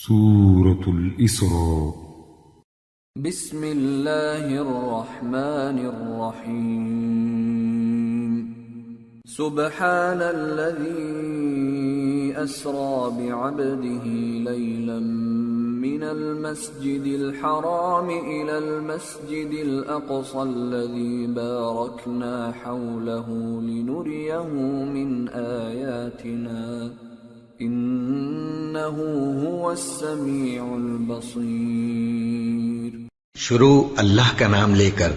سورة الإسراء. بسم الله الرحمن الرحيم. سبحان الذي أسرى بعبده ليلا من المسجد الحرام إلى المسجد الأقصى الذي باركنا حوله لنريه من آياتنا إنه هو السميع البصير. شروع اللہ کا نام لے کر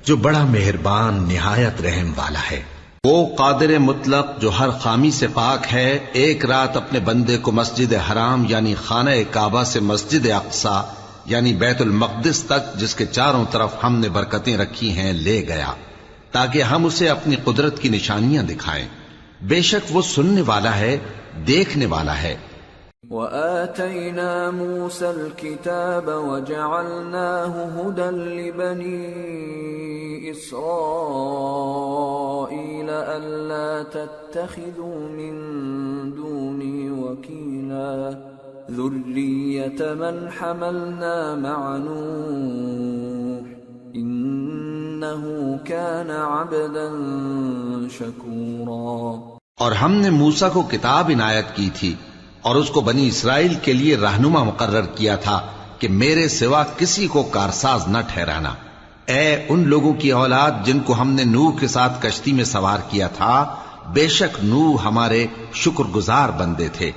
جو بڑا مہربان نہایت رحم والا ہے. وہ قادر مطلق جو ہر خامی سے پاک ہے، ایک رات اپنے بندے کو مسجد حرام یعنی خانہ کعبہ سے مسجد اقصی یعنی بیت المقدس تک، جس کے چاروں طرف ہم نے برکتیں رکھی ہیں، لے گیا تاکہ ہم اسے اپنی قدرت کی نشانیاں دکھائیں. بے شک وہ سننے والا ہے، دیکھنے والا ہے. وآتينا موسى الكتاب وجعلناه هدى لبني إسرائيل ألا تتخذوا من دوني وكيلا ذرية من حملنا مع نوح إنه كان عبدا شكورا. اور ہم نے موسیٰ کو کتاب عنایت کی تھی اور اس کو بنی اسرائیل کے لیے رہنما مقرر کیا تھا کہ میرے سوا کسی کو کارساز نہ ٹھہرانا. اے ان لوگوں کی اولاد جن کو ہم نے نوح کے ساتھ کشتی میں سوار کیا تھا، بے شک نوح ہمارے شکر گزار بندے تھے.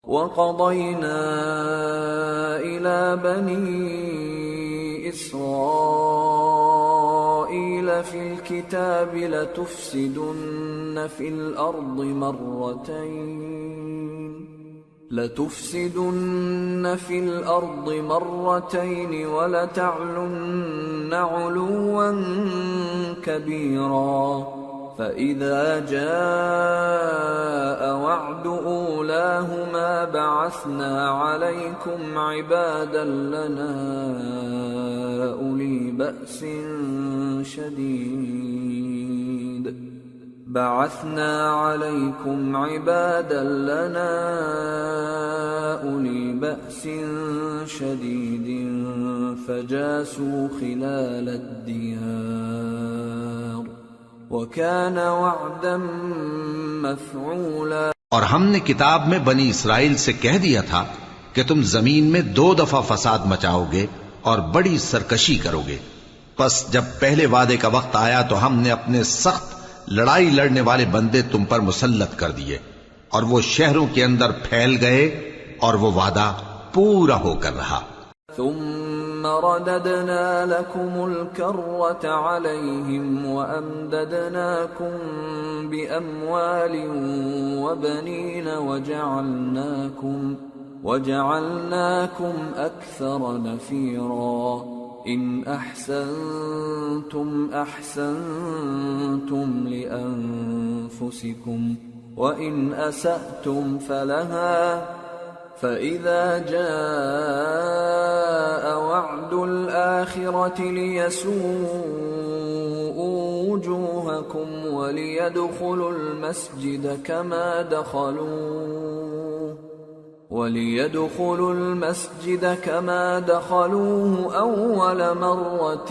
وَقَضَيْنَا إِلَى بَنِي إِسْرَائِيلَ فِي الْكِتَابِ لَتُفْسِدُنَّ فِي الْأَرْضِ مَرَّتَيْنِ وَلَتَعْلُنَّ عُلُوًّا كَبِيرًا. فَإِذَا جَاءَ وَعْدُ أُولَاهُمَا بَعَثْنَا عَلَيْكُمْ عِبَادًا لَنَا أُولِي بَأْسٍ شَدِيدٍ فَجَاسُوا خِلَالَ الدِّيَارِ وَكَانَ وَعْدًا مَفْعُولًا. اور ہم نے کتاب میں بنی اسرائیل سے کہہ دیا تھا کہ تم زمین میں 2 دفعہ فساد مچاؤ گے اور بڑی سرکشی کرو گے. پس جب پہلے وعدے کا وقت آیا تو ہم نے اپنے سخت لڑائی لڑنے والے بندے تم پر مسلط کر دیے اور وہ شہروں کے اندر پھیل گئے اور وہ وعدہ پورا ہو کر رہا. ثم رددنا لكم الكرة عليهم وأمددناكم بأموال وبنين وجعلناكم أكثر نفيرا. إن أحسنتم أحسنتم لأنفسكم وإن أسأتم فلها. فإذا جاء وعد الآخرة ليسوءوا وجوهكم وليدخلوا المسجد كما دخلوه أول مرة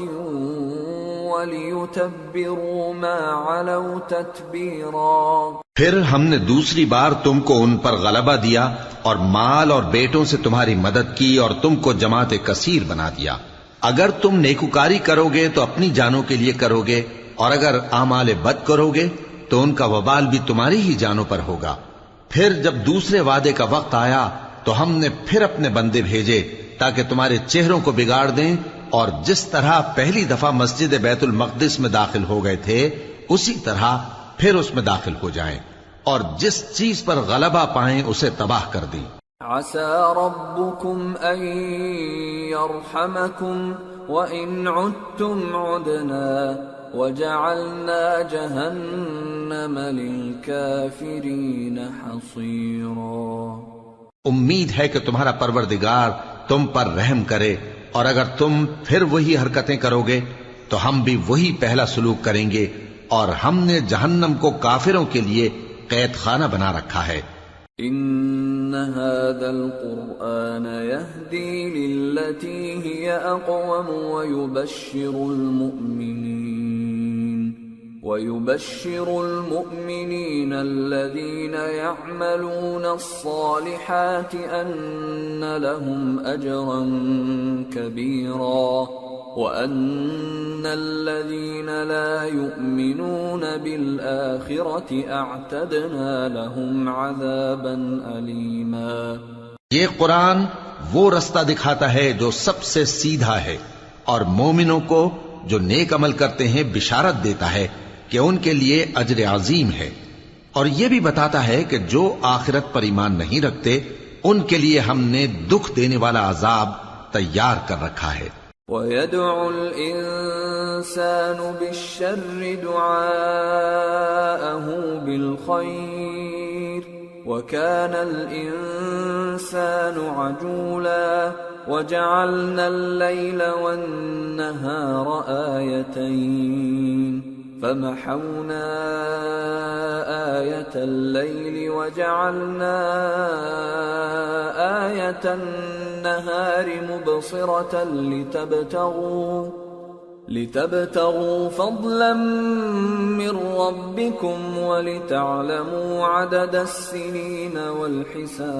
وليتبروا ما علوا تتبيرا. پھر ہم نے دوسری بار تم کو ان پر غلبہ دیا اور مال اور بیٹوں سے تمہاری مدد کی اور تم کو جماعت کثیر بنا دیا. اگر تم نیکوکاری کرو گے تو اپنی جانوں کے لیے کرو گے، اور اگر اعمال بد کرو گے تو ان کا وبال بھی تمہاری ہی جانوں پر ہوگا. پھر جب دوسرے وعدے کا وقت آیا تو ہم نے پھر اپنے بندے بھیجے تاکہ تمہارے چہروں کو بگاڑ دیں، اور جس طرح پہلی دفعہ مسجد بیت المقدس میں داخل ہو گئے تھے اسی طرح پھر اس میں داخل ہو جائیں، اور جس چیز پر غلبہ پائیں اسے تباہ کر دیں. عسى ربكم أن يرحمكم وإن عدتم عدنا وجعلنا جهنم للكافرين حصيرا. امید ہے کہ تمہارا پروردگار تم پر رحم کرے، اور اگر تم پھر وہی حرکتیں کرو گے تو ہم بھی وہی پہلا سلوک کریں گے، اور ہم نے جہنم کو کافروں کے لیے قید خانہ بنا رکھا ہے. إن هذا القرآن يهدي للتي هي أقوم ويبشر المؤمنين الذين يعملون الصالحات أن لهم أجرا كبيرا وأن الذين لا يؤمنون بالآخرة أعتدنا لهم عذابا أليما۔ یہ قرآن وہ رستہ دکھاتا ہے جو سب سے سیدھا ہے، اور مومنوں کو جو نیک عمل کرتے ہیں بشارت دیتا ہے کہ ان کے لیے اجر عظیم ہے، اور یہ بھی بتاتا ہے کہ جو آخرت پر ایمان نہیں رکھتے ان کے لیے ہم نے دکھ دینے والا عذاب تیار کر رکھا ہے۔ وَيَدْعُ الْإِنسَانُ بِالشَّرِّ دُعَاءَهُ بِالْخَيْرِ وَكَانَ الْإِنسَانُ عَجُولًا وَجَعَلْنَا اللَّيْلَ وَالنَّهَارَ آيَتَيْنِ فَمَحَوْنَا آيَةَ اللَّيْلِ وَجَعَلْنَا آيَةَ النَّهَارِ مُبْصِرَةً لِتَبْتَغُوا فَضْلًا مِّن رَّبِّكُمْ وَلِتَعْلَمُوا عَدَدَ السِّنِينَ وَالْحِسَابَ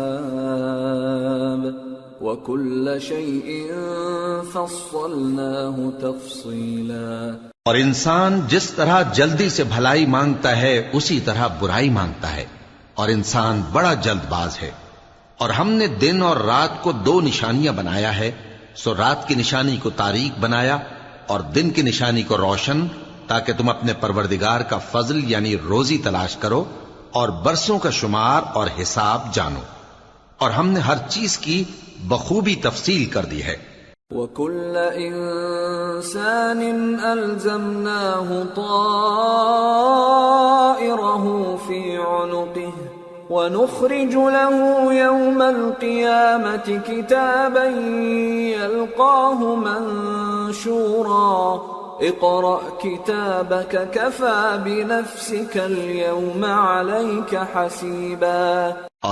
وَكُلَّ شَيْءٍ فَصَّلْنَاهُ تَفْصِيلًا۔ اور انسان جس طرح جلدی سے بھلائی مانگتا ہے اسی طرح برائی مانگتا ہے، اور انسان بڑا جلد باز ہے۔ اور ہم نے دن اور رات کو دو نشانیاں بنایا ہے، سو رات کی نشانی کو تاریک بنایا اور دن کی نشانی کو روشن، تاکہ تم اپنے پروردگار کا فضل یعنی روزی تلاش کرو اور برسوں کا شمار اور حساب جانو، اور ہم نے ہر چیز کی بخوبی تفصیل کر دی ہے۔ وَكُلَّ إِنسَانٍ أَلْزَمْنَاهُ طَائِرَهُ فِي عُنُقِهِ وَنُخْرِجُ لَهُ يَوْمَ الْقِيَامَةِ كِتَابًا يَلْقَاهُ مَنشُورًا اقْرَأْ كِتَابَكَ كَفَى بِنَفْسِكَ الْيَوْمَ عَلَيْكَ حَسِيبًا۔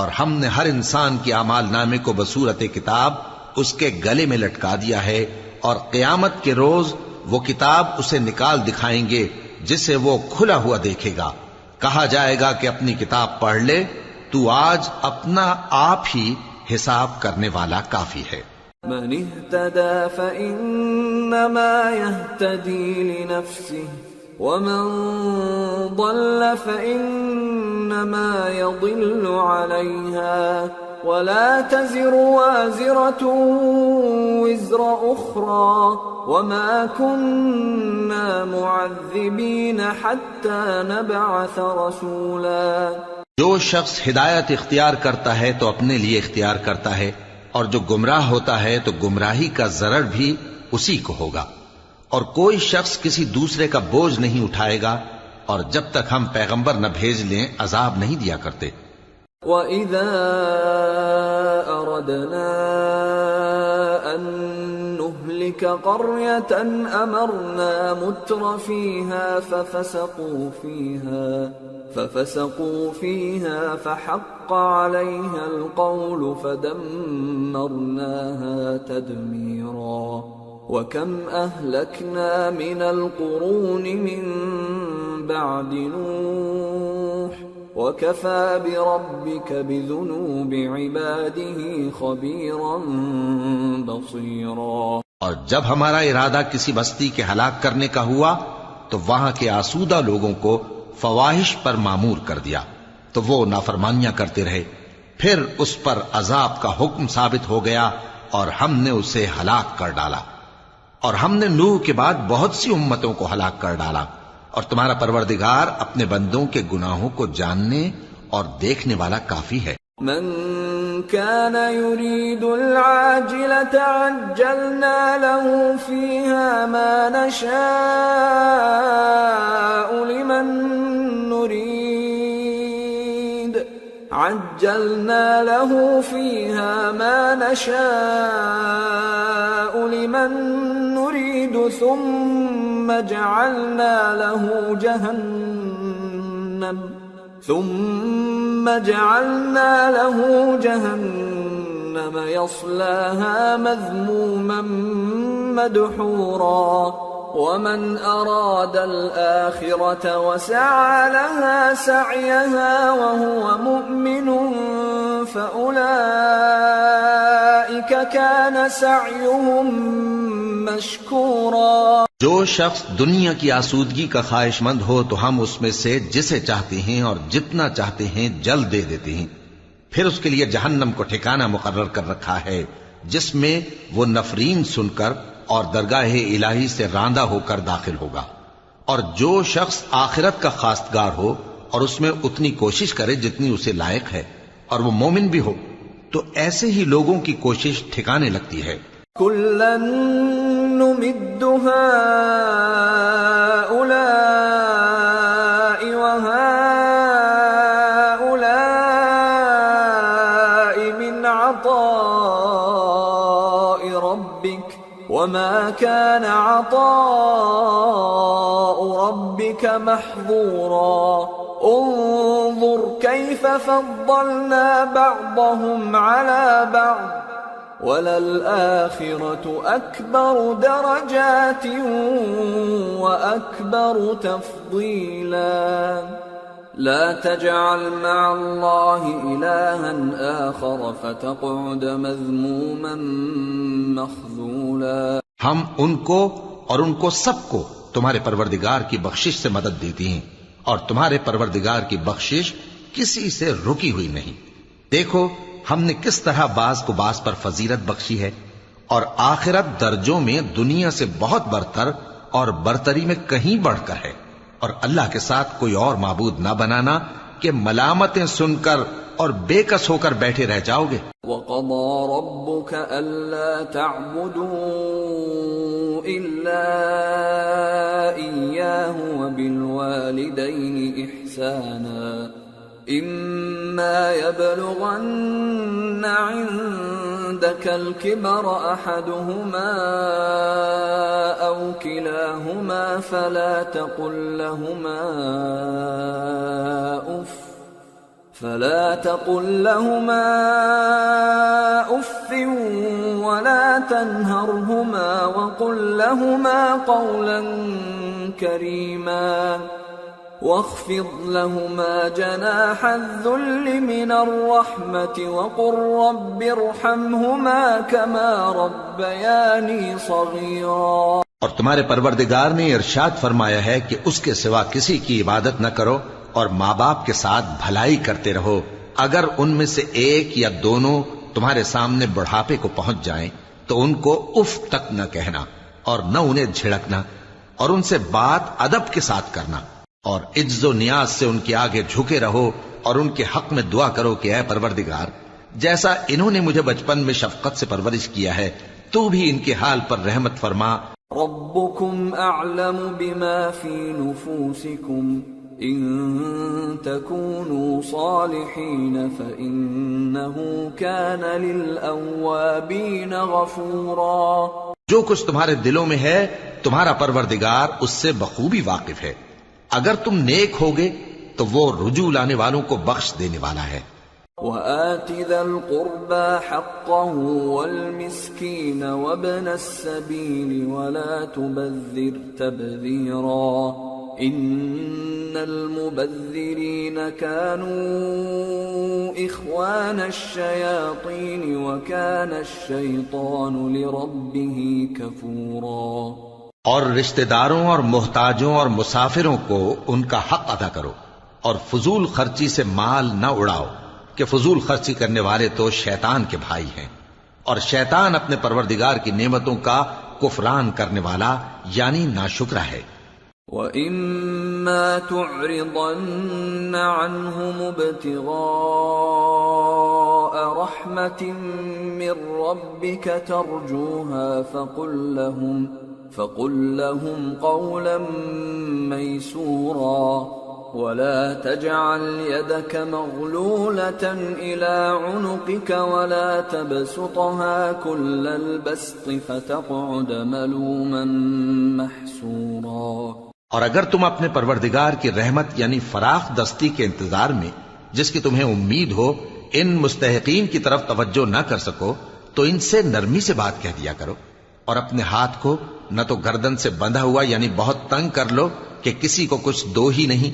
اور ہم نے ہر انسان کے اعمال نامے کو بصورت کتاب اس کے گلے میں لٹکا دیا ہے، اور قیامت کے روز وہ کتاب اسے نکال دکھائیں گے جسے وہ کھلا ہوا دیکھے گا۔ کہا جائے گا کہ اپنی کتاب پڑھ لے، تو آج اپنا آپ ہی حساب کرنے والا کافی ہے۔ من اهتدى فإنما يهتدي لنفسه ومن ضل فإنما يضل عليها ولا تزر وازرة وزر أخرى وما كنا معذبين حتى نبعث رسولا۔ جو شخص ہدایت اختیار کرتا ہے تو اپنے لیے اختیار کرتا ہے، اور جو گمراہ ہوتا ہے تو گمراہی کا ضرر بھی اسی کو ہوگا، اور کوئی شخص کسی دوسرے کا بوجھ نہیں اٹھائے گا، اور جب تک ہم پیغمبر نہ بھیج لیں عذاب نہیں دیا کرتے۔ وَإِذَا أَرَدْنَا أَن نُّهْلِكَ قَرْيَةً أَمَرْنَا مُتْرَ فِيهَا فَفَسَقُوا فِيهَا فَحَقَّ عَلَيْهَا الْقَوْلُ فَدَمَّرْنَاهَا تَدْمِيرًا۔ وَكَمْ أَهْلَكْنَا مِنَ الْقُرُونِ مِن بَعْدِ نُوحٍ وَكَفَى بِرَبِّكَ بِذُنُوبِ عِبَادِهِ خَبِيرًا بَصِيرًا۔ اور جب ہمارا ارادہ کسی بستی کے ہلاک کرنے کا ہوا تو وہاں کے آسودہ لوگوں کو فواحش پر معمور کر دیا، تو وہ نافرمانیاں کرتے رہے، پھر اس پر عذاب کا حکم ثابت ہو گیا اور ہم نے اسے ہلاک کر ڈالا۔ اور ہم نے نوح کے بعد بہت سی امتوں کو ہلاک کر ڈالا، اور تمہارا پروردگار اپنے بندوں کے گناہوں کو جاننے اور دیکھنے والا کافی ہے۔ من كان يريد العاجلة عجلنا له فيها ما نشاء لمن نريد ثم جعلنا له ثم جعلنا له جهنم يصلاها مذموما مدحورا ومن أراد الآخرة وسعى لها سعيها وهو مؤمن فأولئك كان سعيهم مشكورا. جو شخص دنیا کی آسودگی کا خواہش مند ہو تو ہم اس میں سے جسے چاہتے ہیں اور جتنا چاہتے ہیں جلد دے دیتے ہیں. پھر اس کے لیے جہنم کو ٹھکانہ مقرر کر رکھا ہے جس میں وہ نفرین سن کر اور درگاہ الہی سے راندہ ہو کر داخل ہوگا. اور جو شخص آخرت کا خواستگار ہو اور اس میں اتنی کوشش کرے جتنی اسے لائق ہے اور وہ مومن بھی ہو تو ایسے ہی لوگوں کی کوشش ٹھکانے لگتی ہے. كلا نمد هؤلاء وهؤلاء من عطاء ربك وما كان عطاء ربك محظورا. انظر كيف فضلنا بعضهم على بعض وَلَلْآخِرَةُ أَكْبَرُ دَرَجَاتٍ وَأَكْبَرُ تَفْضِيلًا. لا تجعل مع الله إلها آخر فتقعد مذموما مخذولا. ہم ان کو اور ان کو سب کو تمہارے پروردگار کی بخشش سے مدد دیتی ہیں اور تمہارے پروردگار کی بخشش کسی سے رکی ہوئی نہیں. دیکھو ہم نے کس طرح بعض کو بعض پر فضیلت بخشی ہے اور آخرت درجوں میں دنیا سے بہت برتر اور برتری میں کہیں بڑھ کر ہے. اور اللہ کے ساتھ کوئی اور معبود نہ بنانا کہ ملامتیں سن کر اور بے کس ہو کر بیٹھے رہ جاؤ گے. وَقَضَى رَبُّكَ أَلَّا تَعْبُدُوا إِلَّا إِيَّاهُ وَبِالْوَالِدَيْنِ إِحْسَانًا إِمَّا يَبْلُغَنَّ عِندَكَ الْكِبَرَ أَحَدُهُمَا أَوْ كِلَاهُمَا فَلَا تقل لهما أف ولا تنهرهما وقل لهما قولا كريما واخفض لهما جناح الذل من الرحمة وقل رب ارحمهما كما ربياني صغيرا. اور تمہارے پروردگار نے ارشاد فرمایا ہے کہ اس کے سوا کسی کی عبادت نہ کرو اور ماں باپ کے ساتھ بھلائی کرتے رہو. اگر ان میں سے ایک یا دونوں تمہارے سامنے بڑھاپے کو پہنچ جائیں تو ان کو اف تک نہ کہنا اور نہ انہیں جھڑکنا اور ان سے بات ادب کے ساتھ کرنا اور عجز و نیاز سے ان کے آگے جھکے رہو اور ان کے حق میں دعا کرو کہ اے پروردگار جیسا انہوں نے مجھے بچپن میں شفقت سے پرورش کیا ہے تو بھی ان کے حال پر رحمت فرما. ربكم أعلم بما في نفوسكم إن تكونوا صالحين فإنه كان للأوابين غفورا. جو کچھ تمہارے دلوں میں ہے تمہارا پروردگار اس سے بخوبی واقف ہے. اگر تم نیک ہوگے تو وہ رجوع لانے والوں کو بخش دینے والا ہے. وآت ذا القربى حقه والمسكين وابن السبيل ولا تبذر تبذيرا إن المبذرين كانوا إخوان الشياطين وكان الشيطان لربه كفورا. اور رشتہ داروں اور محتاجوں اور مسافروں کو ان کا حق ادا کرو اور فضول خرچی سے مال نہ اڑاؤ کہ فضول خرچی کرنے والے تو شیطان کے بھائی ہیں اور شیطان اپنے پروردگار کی نعمتوں کا کفران کرنے والا یعنی ناشکرا ہے. وَإِمَّا تُعْرِضَنَّ عَنْهُمُ ابْتِغَاءَ رَحْمَةٍ مِّن رَّبِّكَ تَرْجُوهَا فَقُل لَّهُمْ قَوْلًا مَّيْسُورًا ولا تجعل يدك مغلولة إلى عنقك ولا تبسطها كل البسط فتقعد ملوما محسورا. اور اگر تم اپنے پروردگار کی رحمت یعنی فراخ دستی کے انتظار میں جس کی تمہیں امید ہو ان مستحقین کی طرف توجہ نہ کر سکو تو ان سے نرمی سے بات کہہ دیا کرو، اور اپنے ہاتھ کو نہ تو گردن سے بندھا ہوا یعنی بہت تنگ کر لو کہ کسی کو کچھ دو ہی نہیں،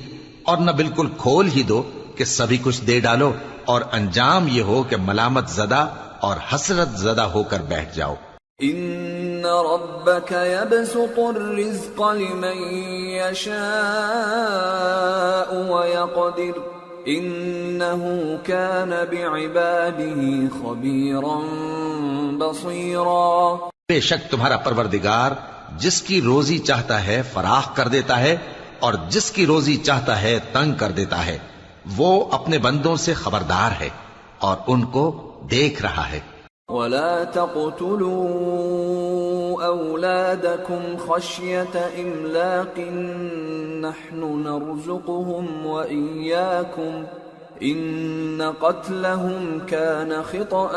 اور نہ بالکل کھول ہی دو کہ سبھی کچھ دے ڈالو، اور انجام یہ ہو کہ ملامت زدہ اور حسرت زدہ ہو کر بیٹھ جاؤ۔ ان ربك يبسط الرزق لمن يشاء ويقدر انه كان بعباده خبيرا بصيرا۔ بے شک تمہارا پروردگار جس کی روزی چاہتا ہے فراخ کر دیتا ہے اور جس کی روزی چاہتا ہے تنگ کر دیتا ہے، وہ اپنے بندوں سے خبردار ہے اور ان کو دیکھ رہا ہے۔ ولا تقتلوا أولادكم خشية إملاق نحن نرزقهم وإياكم إن قتلهم كان خطأ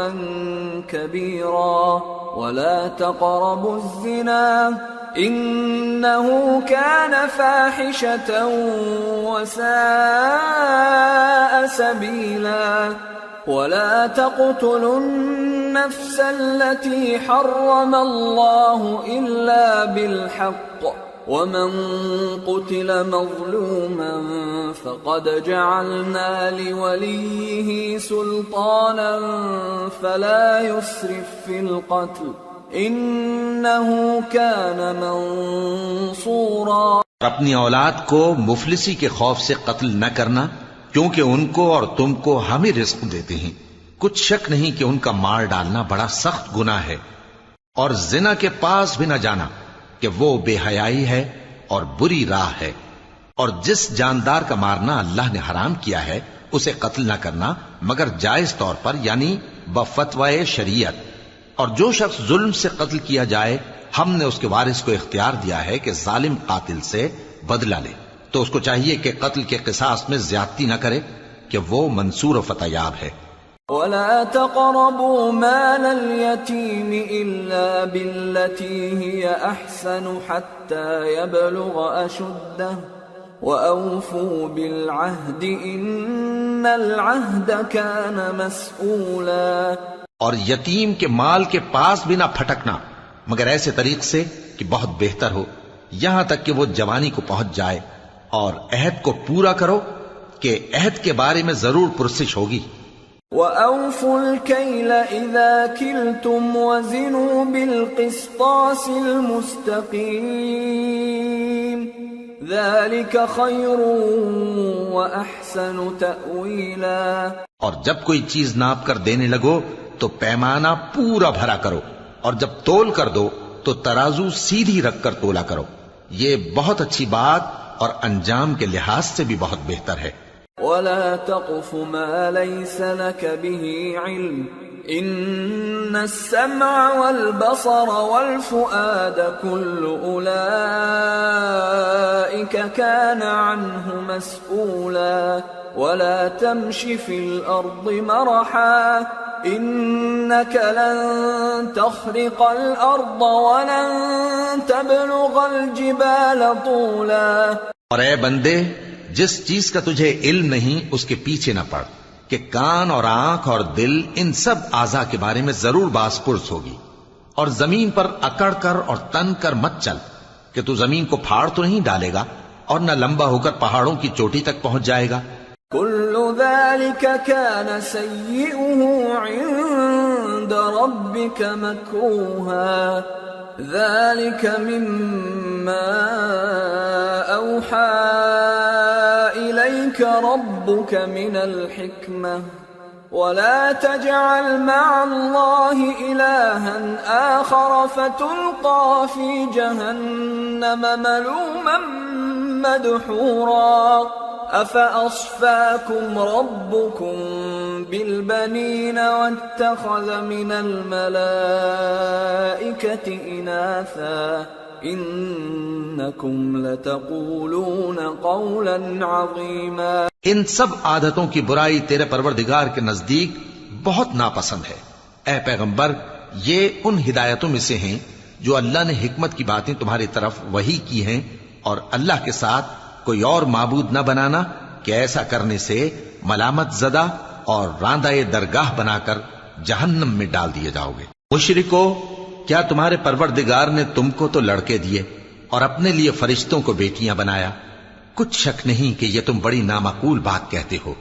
كبيرا ولا تقربوا الزنا إنه كان فاحشة وساء سبيلا ولا تقتلوا النفس التي حرم الله إلا بالحق ومن قتل مظلوما فقد جعلنا لوليه سلطانا فلا يسرف في القتل إنه كان منصورا۔ اپنی اولاد کو مفلسی کے خوف سے قتل نہ کرنا، کیونکہ ان کو اور تم کو ہم ہی رزق دیتے ہیں، کچھ شک نہیں کہ ان کا مار ڈالنا بڑا سخت گناہ ہے، اور زنا کے پاس بھی نہ جانا کہ وہ بے حیائی ہے اور بری راہ ہے، اور جس جاندار کا مارنا اللہ نے حرام کیا ہے اسے قتل نہ کرنا مگر جائز طور پر یعنی بفتوائے شریعت، اور جو شخص ظلم سے قتل کیا جائے ہم نے اس کے وارث کو اختیار دیا ہے کہ ظالم قاتل سے بدلہ لے، تو اس کو چاہیے کہ قتل کے قصاص میں زیادتی نہ کرے کہ وہ منصور و فتح یاب ہے۔ ولا تقربوا مال اليتيم إلا بالتي هي أحسن حتى يبلغ أشده وأوفوا بالعهد إن العهد كان مسؤولا۔ اور یتیم کے مال کے پاس بھی نہ پھٹکنا مگر ایسے طریق سے کہ بہت بہتر ہو، یہاں تک کہ وہ جوانی کو پہنچ جائے، اور عہد کو پورا کرو کہ عہد کے بارے میں ضرور پرسش ہوگی۔ وَأَوْفُوا الْكَيْلَ إِذَا كِلْتُمْ وَزِنُوا بِالْقِسْطَاسِ الْمُسْتَقِيمِ ذَلِكَ خَيْرٌ وَأَحْسَنُ تَأْوِيلًا۔ اور جب کوئی چیز ناپ کر دینے لگو تو پیمانہ پورا بھرا کرو، اور جب تول کر دو تو ترازو سیدھی رکھ کر تولا کرو، یہ بہت اچھی بات اور انجام کے لحاظ سے بھی بہت بہتر ہے۔ وَلَا تَقْفُ مَا لَيْسَ لَكَ بِهِ عِلْمٌ إِنَّ السَّمْعَ وَالْبَصَرَ وَالْفُؤَادَ كُلُّ أُولَئِكَ كَانَ عَنْهُ مَسْئُولًا وَلَا تَمْشِ فِي الْأَرْضِ مَرَحًا إِنَّكَ لَن تَخْرِقَ الْأَرْضَ وَلَن تَبْلُغَ الْجِبَالَ طُولًا۔ اور اے بندے، جس چیز کا تجھے علم نہیں اس کے پیچھے نہ پڑ کہ کان اور آنکھ اور دل ان سب اعضاء کے بارے میں ضرور باس پرس ہوگی، اور زمین پر اکڑ کر اور تن کر مت چل کہ تو زمین کو پھاڑ تو نہیں ڈالے گا اور نہ لمبا ہو کر پہاڑوں کی چوٹی تک پہنچ جائے گا۔ كل ذلك كان سيئه عند ربك مكروها ذلك مما أوحى إليك ربك من الحكمة ولا تجعل مع الله إلها آخر فتلقى في جهنم ملوما مدحورا أفأصفاكم ربكم بالبنين واتخذ من الملائكة إناثا إنكم لتقولون قولا عظيما۔ ان سب عادتوں کی برائی تیرے پروردگار کے نزدیک بہت ناپسند ہے۔ اے پیغمبر، یہ ان ہدایتوں میں سے ہیں جو اللہ نے حکمت کی باتیں تمہاری طرف وحی کی ہیں اور اللہ کے ساتھ کوئی اور معبود نہ بنانا کہ ایسا کرنے سے ملامت زدہ اور راندہ درگاہ بنا کر جہنم میں ڈال دیے جاؤ گے۔ مشرکو، کیا تمہارے پروردگار نے تم کو تو لڑکے دیے اور اپنے لیے فرشتوں کو بیٹیاں بنایا؟ کچھ شک نہیں کہ یہ تم بڑی نامعقول بات کہتے ہو۔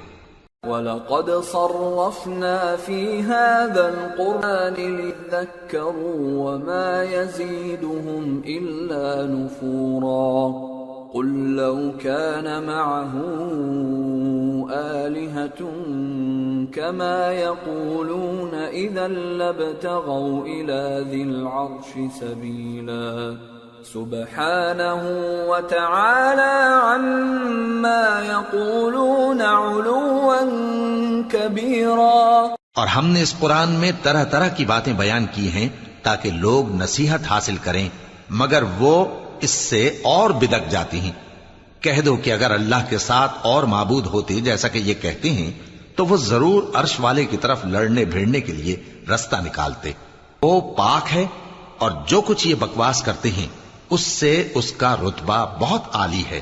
وَلَقَدْ صَرَّفْنَا فِي هَذَا الْقُرْآنِ لِيَذَّكَّرُوا وَمَا يَزِيدُهُمْ إِلَّا نُفُورًا قُلْ لَوْ كَانَ مَعَهُ آلِهَةٌ كَمَا يَقُولُونَ إِذًا لَابْتَغَوْا إِلَى ذِي الْعَرْشِ سَبِيلًا سبحانه وتعالى عما يقولون علوا كبيرا۔ اور ہم نے اس قرآن میں طرح طرح کی باتیں بیان کی ہیں تاکہ لوگ نصیحت حاصل کریں، مگر وہ اس سے اور بدک جاتی ہیں۔ کہہ دو کہ اگر اللہ کے ساتھ اور معبود ہوتے جیسا کہ یہ کہتے ہیں تو وہ ضرور عرش والے کی طرف لڑنے بھیڑنے کے لیے رستہ نکالتے۔ وہ پاک ہے اور جو کچھ یہ بکواس کرتے ہیں اس سے اس کا رتبہ بہت عالی ہے۔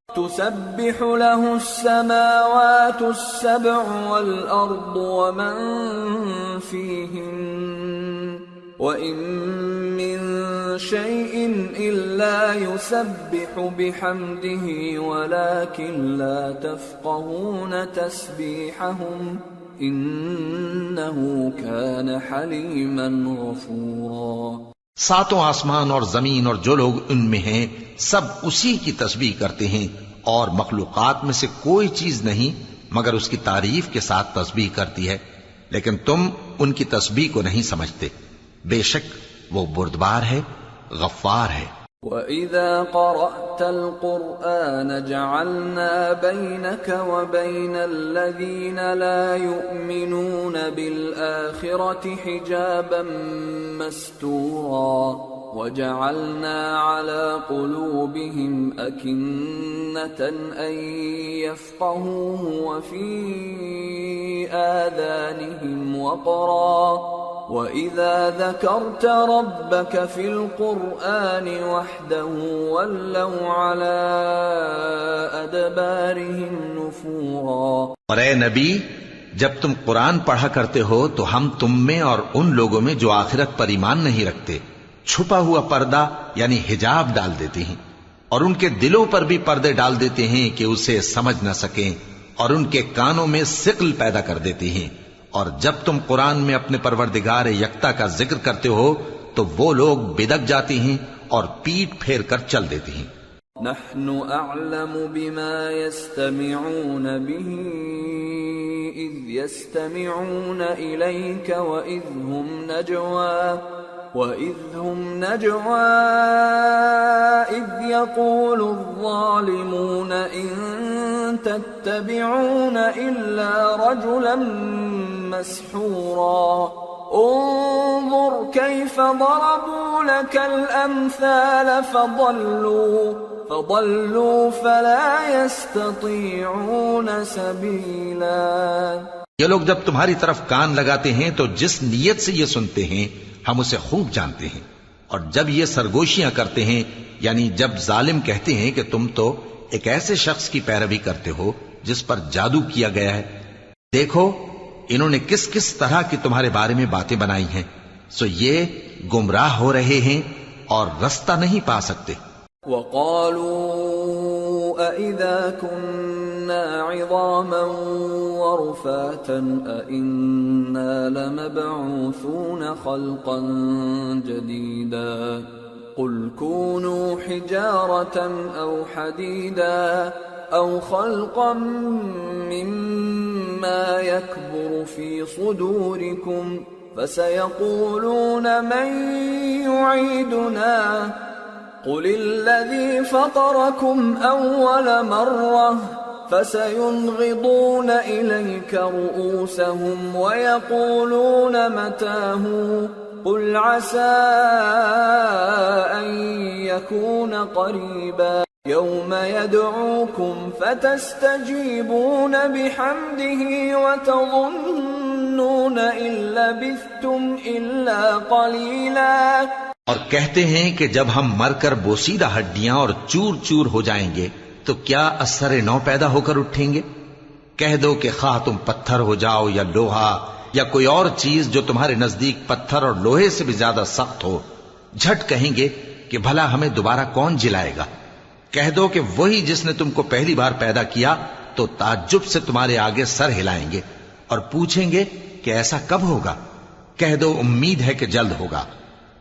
تسبح له السماوات السبع والأرض ومن فيهن وإن من شيء إلا يسبح بحمده ولكن لا تفقهون تسبيحهم إنه كان حليما غفورا۔ ساتوں آسمان اور زمین اور جو لوگ ان میں ہیں سب اسی کی تسبیح کرتے ہیں، اور مخلوقات میں سے کوئی چیز نہیں مگر اس کی تعریف کے ساتھ تسبیح کرتی ہے، لیکن تم ان کی تسبیح کو نہیں سمجھتے۔ بے شک وہ بردبار ہے، غفار ہے۔ وَإِذَا قَرَأْتَ الْقُرْآنَ جَعَلْنَا بَيْنَكَ وَبَيْنَ الَّذِينَ لَا يُؤْمِنُونَ بِالْآخِرَةِ حِجَابًا مَسْتُورًا وَجَعَلْنَا عَلَى قُلُوبِهِمْ أَكِنَّةً أَن يَفْقَهُوهُ وَفِي آذَانِهِمْ وَقْرًا وَإِذَا ذَكَرْتَ رَبَّكَ فِي الْقُرْآنِ وَحْدَهُ وَلَّوْا عَلَى أَدْبَارِهِمْ نُفُورًا۔ اور اے نبی، جب تم قرآن پڑھا کرتے ہو تو ہم تم میں اور ان لوگوں میں جو آخرت پر ایمان نہیں رکھتے چھپا ہوا پردہ یعنی حجاب ڈال دیتے ہیں، اور ان کے دلوں پر بھی پردے ڈال دیتے ہیں کہ اسے سمجھ نہ سکیں، اور ان کے کانوں میں ثقل پیدا کر دیتے ہیں۔ اور جب تم قرآن میں اپنے پروردگار یکتا کا ذکر کرتے ہو تو وہ لوگ بدک جاتے ہیں اور پیٹ پھیر کر چل دیتے ہیں۔ نحن اعلم بما يستمعون به اذ يستمعون اليك واذ هم نجوى اذ يقول الظالمون ان تتبعون الا رجلا مسحورا انظر كيف ضربوا لك الامثال فضلوا فلا يستطيعون سبيلا۔ یہ لوگ جب تمہاری طرف کان لگاتے ہیں تو جس نیت سے یہ سنتے ہیں ہم اسے خوب جانتے ہیں، اور جب یہ سرگوشیاں کرتے ہیں یعنی جب ظالم کہتے ہیں کہ تم تو ایک ایسے شخص کی پیروی کرتے ہو جس پر جادو کیا گیا ہے، دیکھو انہوں نے کس کس طرح کی تمہارے بارے میں باتیں بنائی ہیں، سو یہ گمراہ ہو رہے ہیں اور رستہ نہیں پا سکتے۔ وَقَالُوا أَإِذَا كُنَّا عِظَامًا وَرُفَاتًا أَإِنَّا لَمَبْعُوثُونَ خَلْقًا جَدِيدًا قُلْ كُونُوا حِجَارَةً أَوْ حَدِيدًا أَوْ خَلْقًا مِّمَّا يَكْبُرُ فِي صُدُورِكُمْ فَسَيَقُولُونَ مَن يُعِيدُنَا قُلِ الَّذِي فَطَرَكُمْ أَوَّلَ مَرَّةٍ فَسَيُنْغِضُونَ إِلَيْكَ رُؤُوسَهُمْ وَيَقُولُونَ مَتَىٰ هُوَ قُلْ عَسَىٰ أَن يَكُونَ قَرِيبًا يَوْمَ يَدْعُوكُمْ فَتَسْتَجِيبُونَ بِحَمْدِهِ وَتَظُنُّونَ إِن لَّبِثْتُمْ إِلَّا قَلِيلًا۔ اور کہتے ہیں کہ جب ہم مر کر بوسیدہ ہڈیاں اور چور چور ہو جائیں گے تو کیا اثر نو پیدا ہو کر اٹھیں گے؟ کہہ دو کہ خواہ تم پتھر ہو جاؤ یا لوہا یا کوئی اور چیز جو تمہارے نزدیک پتھر اور لوہے سے بھی زیادہ سخت ہو، جھٹ کہیں گے کہ بھلا ہمیں دوبارہ کون جلائے گا؟ کہہ دو کہ وہی جس نے تم کو پہلی بار پیدا کیا، تو تعجب سے تمہارے آگے سر ہلائیں گے اور پوچھیں گے کہ ایسا کب ہوگا؟ کہہ دو امید ہے کہ جلد ہوگا۔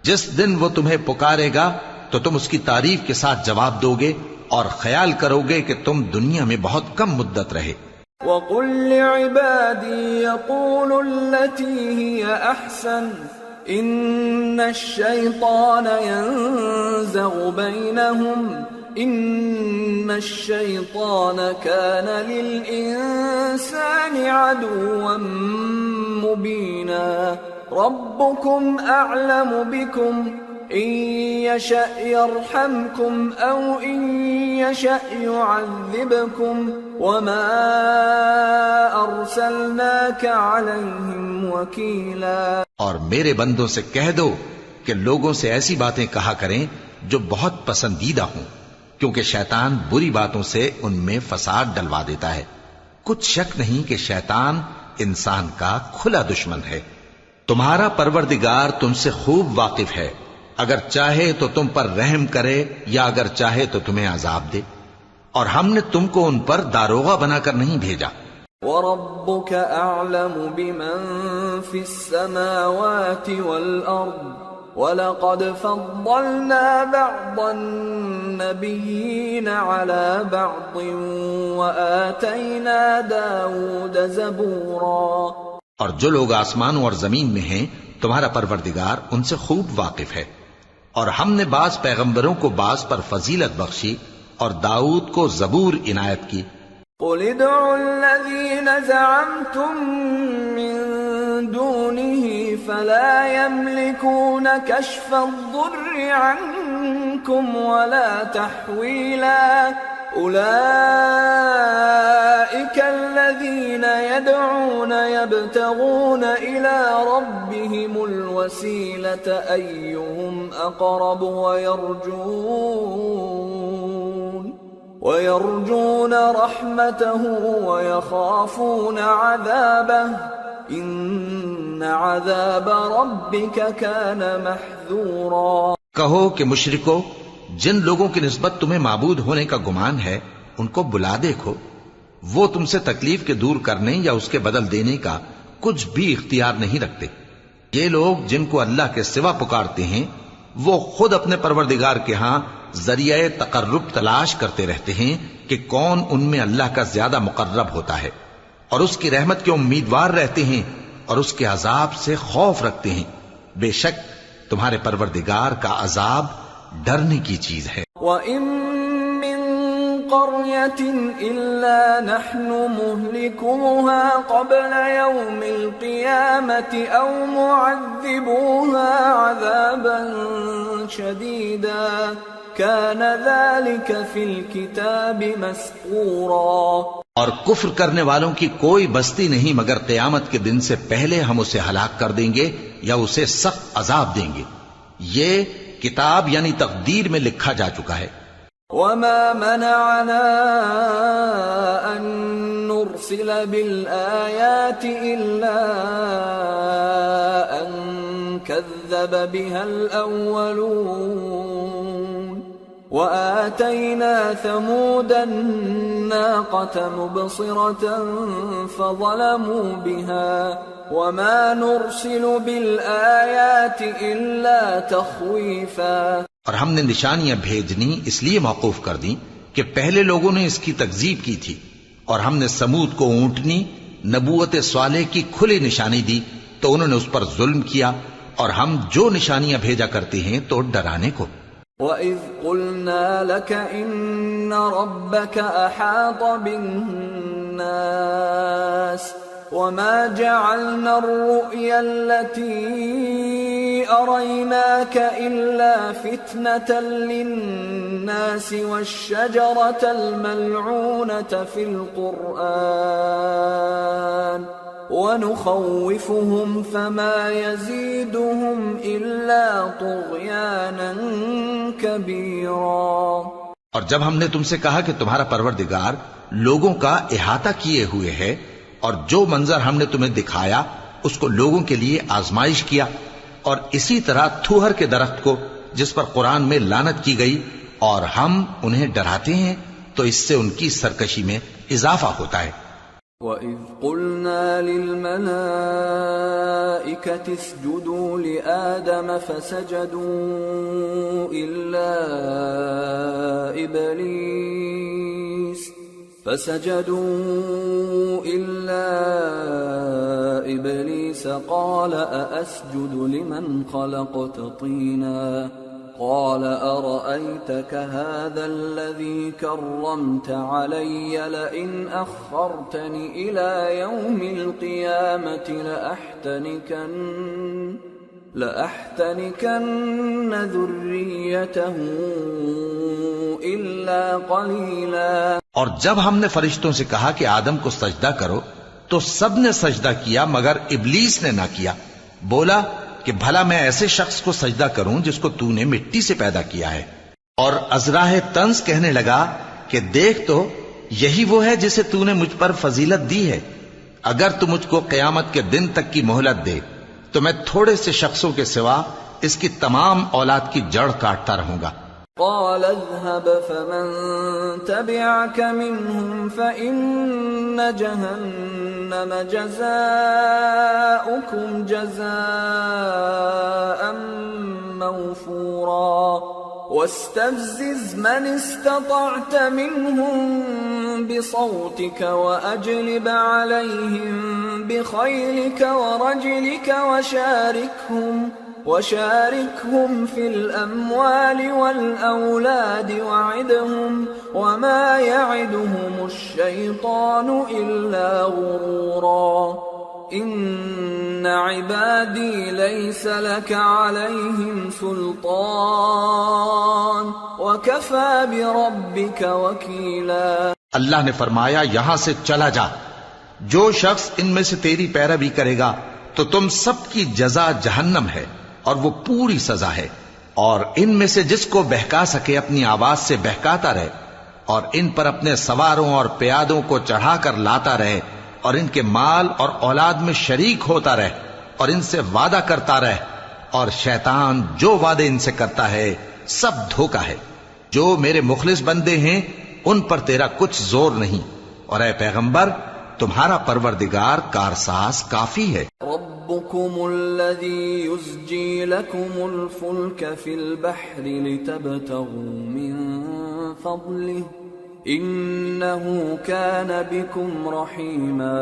جس دن وہ تمہیں پکارے گا تو تم اس کی تعریف کے ساتھ جواب دو گے اور خیال کرو گے کہ تم دنیا میں بہت کم مدت رہے۔ وَقُلْ لِعِبَادِي يَقُولُوا الَّتِي هِيَ أَحْسَنُ إِنَّ الشَّيْطَانَ يَنزَغُ بَيْنَهُمْ إِنَّ الشَّيْطَانَ كَانَ لِلْإِنسَانِ عَدُوًّا مُبِينًا رَبُّكُمْ أَعْلَمُ بِكُمْ إِن يَشَأْ يَرْحَمْكُمْ أَوْ إِن يَشَأْ يُعَذِّبْكُمْ وَمَا أَرْسَلْنَاكَ عَلَيْهِمْ وَكِيلًا۔ اور میرے بندوں سے کہہ دو کہ لوگوں سے ایسی باتیں کہا کریں جو بہت پسندیدہ ہوں، کیونکہ شیطان بری باتوں سے ان میں فساد ڈلوا دیتا ہے۔ کچھ شک نہیں کہ شیطان انسان کا کھلا دشمن ہے۔ تمہارا پروردگار تم سے خوب واقف ہے، اگر چاہے تو تم پر رحم کرے یا اگر چاہے تو تمہیں عذاب دے، اور ہم نے تم کو ان پر داروغہ بنا کر نہیں بھیجا۔ وَرَبُّكَ أَعْلَمُ بِمَن فِي السَّمَاوَاتِ وَالْأَرْضِ وَلَقَدْ فَضَّلْنَا بَعْضَ النَّبِيِّينَ عَلَى بَعْضٍ وَآتَيْنَا دَاوُودَ زَبُورًا۔ اور جو لوگ آسمانوں اور زمین میں ہیں تمہارا پروردگار ان سے خوب واقف ہے، اور ہم نے بعض پیغمبروں کو بعض پر فضیلت بخشی اور داؤد کو زبور عنایت کی۔ قُلِ ادْعُوا الَّذِينَ زَعَمْتُم مِّن دُونِهِ فَلَا يَمْلِكُونَ كَشْفَ الضُّرِّ عَنكُمْ وَلَا تَحْوِيلًا أُولَئِكَ الَّذِينَ يَدْعُونَ يَبْتَغُونَ إِلَى رَبِّهِمُ الْوَسِيلَةَ أَيُّهُمْ أَقْرَبُ وَيَرْجُونَ رَحْمَتَهُ وَيَخَافُونَ عَذَابَهُ إِنَّ عَذَابَ رَبِّكَ كَانَ مَحْذُورًا۔ کہو کہ مشرکو، جن لوگوں کی نسبت تمہیں معبود ہونے کا گمان ہے ان کو بلا دیکھو، وہ تم سے تکلیف کے دور کرنے یا اس کے بدل دینے کا کچھ بھی اختیار نہیں رکھتے۔ یہ لوگ جن کو اللہ کے سوا پکارتے ہیں وہ خود اپنے پروردگار کے ہاں ذریعہ تقرب تلاش کرتے رہتے ہیں کہ کون ان میں اللہ کا زیادہ مقرب ہوتا ہے، اور اس کی رحمت کے امیدوار رہتے ہیں اور اس کے عذاب سے خوف رکھتے ہیں۔ بے شک تمہارے پروردگار کا عذاب ڈرنے کی چیز ہے۔ وَإِن مِّن قَرْيَةٍ إِلَّا نَحْنُ مُهْلِكُوهَا قَبْلَ يَوْمِ الْقِيَامَةِ أَوْ مُعَذِّبُوهَا عَذَابًا شَدِيدًا كَانَ ذَلِكَ فِي الْكِتَابِ مَسْطُورًا۔ اور کفر کرنے والوں کی کوئی بستی نہیں مگر قیامت کے دن سے پہلے ہم اسے ہلاک کر دیں گے یا اسے سخت عذاب دیں گے، یہ کتاب یعنی تقدیر میں لکھا جا چکا ہے۔ وَمَا مَنَعَنَا أَن نُرْسِلَ بِالْآيَاتِ إِلَّا أَن كَذَّبَ بِهَا الْأَوَّلُونَ وَآتَيْنَا ثَمُودَ النَّاقَةَ مُبْصِرَةً فَظَلَمُوا بِهَا وَمَا نُرْسِلُ بِالْآيَاتِ إِلَّا تَخْوِيفًا۔ اور ہم نے نشانیاں بھیجنی اس لیے موقوف کر دیں کہ پہلے لوگوں نے اس کی تکذیب کی تھی، اور ہم نے سمود کو اونٹنی نبوت صالح کی کھلی نشانی دی تو انہوں نے اس پر ظلم کیا، اور ہم جو نشانیاں بھیجا کرتے ہیں تو ڈرانے کو۔ وَإِذْ قُلْنَا لَكَ إِنَّ رَبَّكَ أَحَاطَ بِالنَّاسِ وَمَا جَعَلْنَا الرُّؤْيَا الَّتِي أَرَيْنَاكَ إِلَّا فِتْنَةً لِلنَّاسِ وَالشَّجَرَةَ الْمَلْعُونَةَ فِي الْقُرْآنِ ونخوفهم فما يزيدهم إلا طغيانا كبيرا۔ اور جب ہم نے تم سے کہا کہ تمہارا پروردگار لوگوں کا احاطہ کیے ہوئے ہے اور جو منظر ہم نے تمہیں دکھایا اس کو لوگوں کے لیے آزمائش کیا، اور اسی طرح تھوہر کے درخت کو جس پر قرآن میں لعنت کی گئی، اور ہم انہیں ڈراتے ہیں تو اس سے ان کی سرکشی میں اضافہ ہوتا ہے۔ وَإِذْ قُلْنَا لِلْمَلَائِكَةِ اسْجُدُوا لِآدَمَ فَسَجَدُوا إِلَّا إِبْلِيسَ قَالَ أَأَسْجُدُ لِمَنْ خَلَقْتَ طِينًا قال أرأيتك هذا الذي كرمت علي لئن أخرتني إلى يوم القيامة لأحتنكن ذريته إلا قليلا۔ اور جب ہم نے فرشتوں سے کہا کہ آدم کو سجدہ کرو تو سب نے سجدہ کیا مگر ابلیس نے نہ کیا، بولا کہ بھلا میں ایسے شخص کو سجدہ کروں جس کو تو نے مٹی سے پیدا کیا ہے۔ اور ازراہ طنز کہنے لگا کہ دیکھ تو یہی وہ ہے جسے تو نے مجھ پر فضیلت دی ہے، اگر تو مجھ کو قیامت کے دن تک کی مہلت دے تو میں تھوڑے سے شخصوں کے سوا اس کی تمام اولاد کی جڑ کاٹتا رہوں گا۔ قال اذهب فمن تبعك منهم فإن جهنم جزاؤكم جزاء موفورا واستفزز من استطعت منهم بصوتك وأجلب عليهم بخيلك ورجلك وشاركهم في الأموال والأولاد وعدهم وما يعدهم الشيطان إلا غرورا إن عبادي ليس لك عليهم سلطان وكفى بربك وكيلا۔ اللہ نے فرمایا یہاں سے چلا جا، جو شخص ان میں سے تیری پیروی کرے گا تو تم سب کی جزا جہنم ہے اور وہ پوری سزا ہے، اور ان میں سے جس کو بہکا سکے اپنی آواز سے بہکاتا رہے، اور ان پر اپنے سواروں اور پیادوں کو چڑھا کر لاتا رہے، اور ان کے مال اور اولاد میں شریک ہوتا رہے، اور ان سے وعدہ کرتا رہے، اور شیطان جو وعدے ان سے کرتا ہے سب دھوکا ہے۔ جو میرے مخلص بندے ہیں ان پر تیرا کچھ زور نہیں، اور اے پیغمبر تمہارا پروردگار کارساز کافی ہے۔ ربكم الذي يزجي لكم الفلك في البحر لتبتغوا من فضله إنه كان بكم رحيما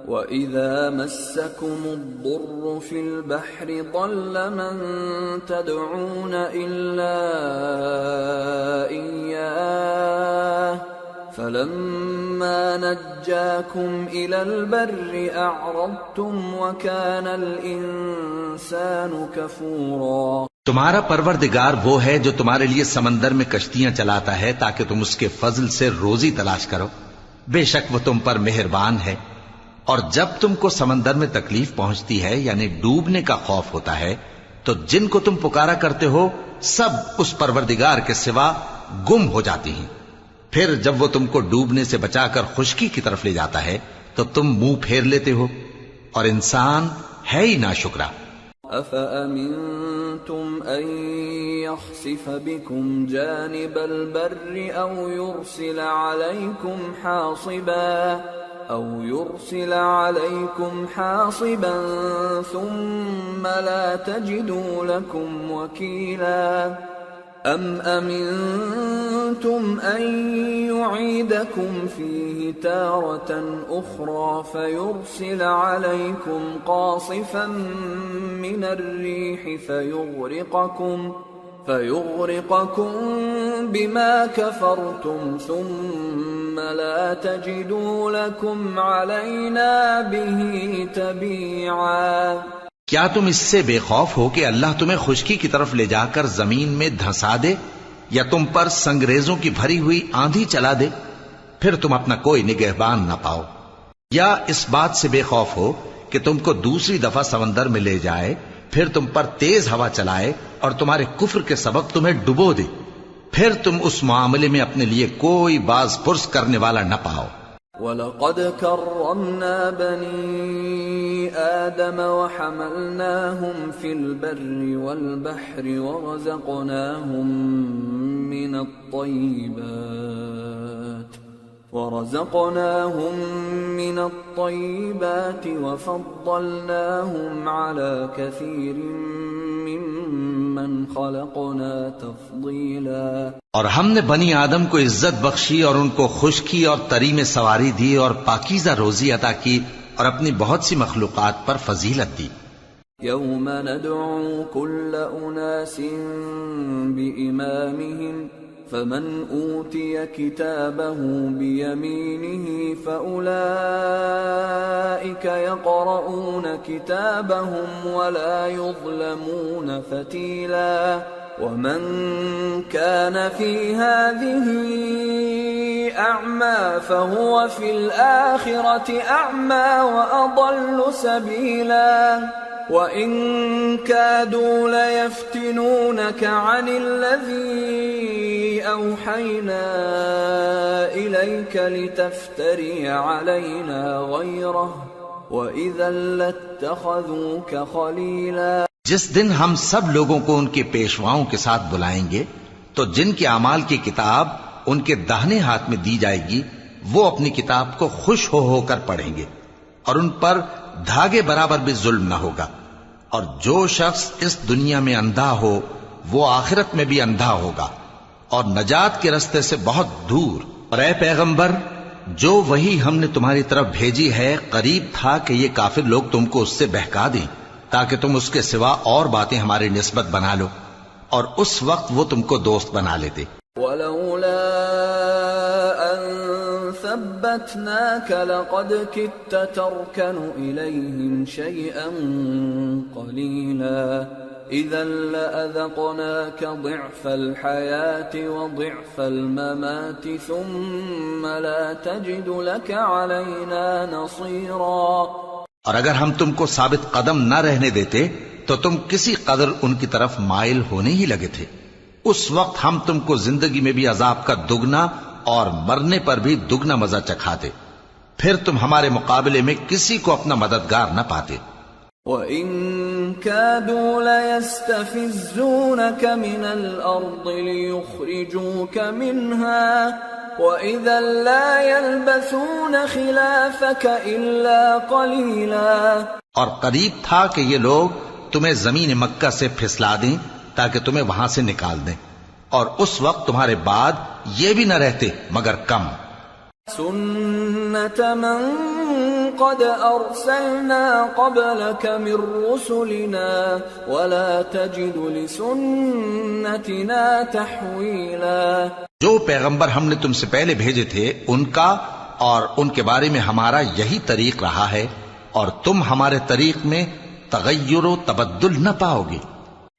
وإذا مسكم الضر في البحر ضل من تدعون إلا إياه فلما نجاكم إلى البر أعرضتم وكان الإنسان كفورا۔ تمہارا پروردگار وہ ہے جو تمہارے لیے سمندر میں کشتیاں چلاتا ہے تاکہ تم اس کے فضل سے روزی تلاش کرو، بے شک وہ تم پر مہربان ہے۔ اور جب تم کو سمندر میں تکلیف پہنچتی ہے یعنی ڈوبنے کا خوف ہوتا ہے تو جن کو تم پکارا کرتے ہو سب اس پروردگار کے سوا گم ہو جاتی ہیں، پھر جب وہ تم کو ڈوبنے سے بچا کر خشکی کی طرف لے جاتا ہے تو تم منہ پھیر لیتے ہو، اور انسان ہے ہی ناشکرا۔ أَفَأَمِنْتُمْ أَنْ يَخْسِفَ بِكُمْ جَانِبَ الْبَرِّ أَوْ يُرْسِلَ عَلَيْكُمْ حَاصِبًا ثُمَّ لَا تَجِدُوا لَكُمْ وَكِيلًا أَمْ أَمِنْتُمْ أَنْ يُعِيدَكُمْ فِيهِ تَارَةً أُخْرَى فَيُرْسِلَ عَلَيْكُمْ قَاصِفًا مِنَ الرِّيحِ فيغرقكم بما كفرتم ثم لا تجدوا لكم علينا به تبيعا۔ کیا تم اس سے بے خوف ہو کہ اللہ تمہیں خشکی کی طرف لے جا کر زمین میں دھنسا دے یا تم پر سنگریزوں کی بھری ہوئی آندھی چلا دے، پھر تم اپنا کوئی نگہبان نہ پاؤ؟ یا اس بات سے بے خوف ہو کہ تم کو دوسری دفعہ سمندر میں لے جائے، پھر تم پر تیز ہوا چلائے اور تمہارے کفر کے سبب تمہیں ڈبو دے، پھر تم اس معاملے میں اپنے لیے کوئی باز پرس کرنے والا نہ پاؤ۔ وَلَقَدْ كَرَّمْنَا بَنِي آدَمَ وَحَمَلْنَاهُمْ فِي الْبَرِّ وَالْبَحْرِ ورزقناهم من الطيبات وفضلناهم على كثير ممن خلقنا تفضيلا۔ اور ہم نے بنی آدم کو عزت بخشی اور ان کو خشکی اور تری میں سواری دی اور پاکیزہ روزی عطا کی اور اپنی بہت سی مخلوقات پر فضیلت دی۔ يوم ندعو كل أناس بإمامهم فمن أوتي كتابه بيمينه فأولئك يقرؤون كتابهم ولا يظلمون فتيلا ومن كان في هذه أعمى فهو في الآخرة أعمى وأضل سبيلا وَإِن كَادُوا لَيَفْتِنُونَكَ عَنِ الَّذِي أَوْحَيْنَا إِلَيْكَ لِتَفْتَرِيَ عَلَيْنَا غَيْرَهُ وَإِذًا لَاتَّخَذُوكَ خَلِيلًا۔ جس دن ہم سب لوگوں کو ان کے پیشواؤں کے ساتھ بلائیں گے تو جن کے اعمال کی کتاب ان کے داہنے ہاتھ میں دی جائے گی وہ اپنی کتاب کو خوش ہو کر پڑھیں گے اور ان پر دھاگے برابر بھی ظلم نہ ہوگا، اور جو شخص اس دنیا میں اندھا ہو وہ آخرت میں بھی اندھا ہوگا اور نجات کے رستے سے بہت دور۔ اور اے پیغمبر، جو وہی ہم نے تمہاری طرف بھیجی ہے قریب تھا کہ یہ کافر لوگ تم کو اس سے بہکا دیں تاکہ تم اس کے سوا اور باتیں ہماری نسبت بنا لو، اور اس وقت وہ تم کو دوست بنا لیتے۔ وَلَوْلَا أَن ثَبَّتْنَاكَ لَقَدْ كِدتَّ تَرْكَنُ إِلَيْهِمْ شَيْئًا قَلِيلًا إِذًا لَأَذَقْنَاكَ ضِعْفَ الْحَيَاةِ وَضِعْفَ الْمَمَاتِ ثُمَّ لَا تَجِدُ لَكَ عَلَيْنَا نَصِيرًا۔ اور اگر ہم تم کو ثابت قدم نہ رہنے دیتے تو تم کسی قدر ان کی طرف مائل ہونے ہی لگے تھے، اس وقت ہم تم کو زندگی میں بھی عذاب کا دگنا اور مرنے پر بھی دگنا مزہ چکھاتے، پھر تم ہمارے مقابلے میں کسی کو اپنا مددگار نہ پاتے۔ وَإِن كَادُوا لَيَسْتَفِزُّونَكَ مِنَ الْأَرْضِ لِيُخْرِجُوكَ مِنْهَا وَإِذًا لَا يَلْبَثُونَ خِلَافَكَ إِلَّا قَلِيلًا۔ اور قریب تھا کہ یہ لوگ تمہیں زمین مکہ سے پھسلا دیں تاکہ تمہیں وہاں سے نکال دیں، اور اس وقت تمہارے بعد یہ بھی نہ رہتے مگر کم۔ سُنَّةَ مَن قَدْ أَرْسَلْنَا قَبْلَكَ مِن رُّسُلِنَا وَلَا تَجِدُ لِسُنَّتِنَا تَحْوِيلًا۔ جو پیغمبر ہم نے تم سے پہلے بھیجے تھے ان کا اور ان کے بارے میں ہمارا یہی طریق رہا ہے، اور تم ہمارے طریق میں تغیر و تبدل نہ پاؤ گے۔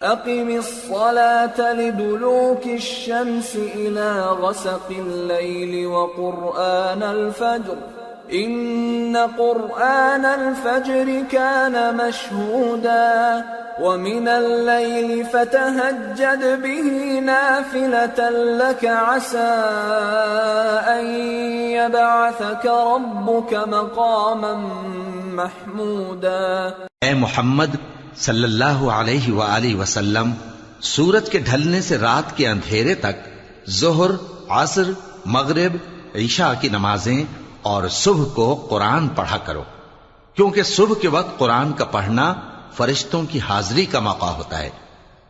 أقم الصلاة لدلوك الشمس إلى غسق الليل وقرآن الفجر إن قرآن الفجر كان مشهودا ومن الليل فتهجد به نافلة لك عسى أن يبعثك ربك مقاما محمودا۔ اے محمد صلی اللہ علیہ وآلہ وسلم، سورج کے ڈھلنے سے رات کے اندھیرے تک ظہر، عصر، مغرب، عشاء کی نمازیں اور صبح کو قرآن پڑھا کرو، کیونکہ صبح کے وقت قرآن کا پڑھنا فرشتوں کی حاضری کا موقع ہوتا ہے،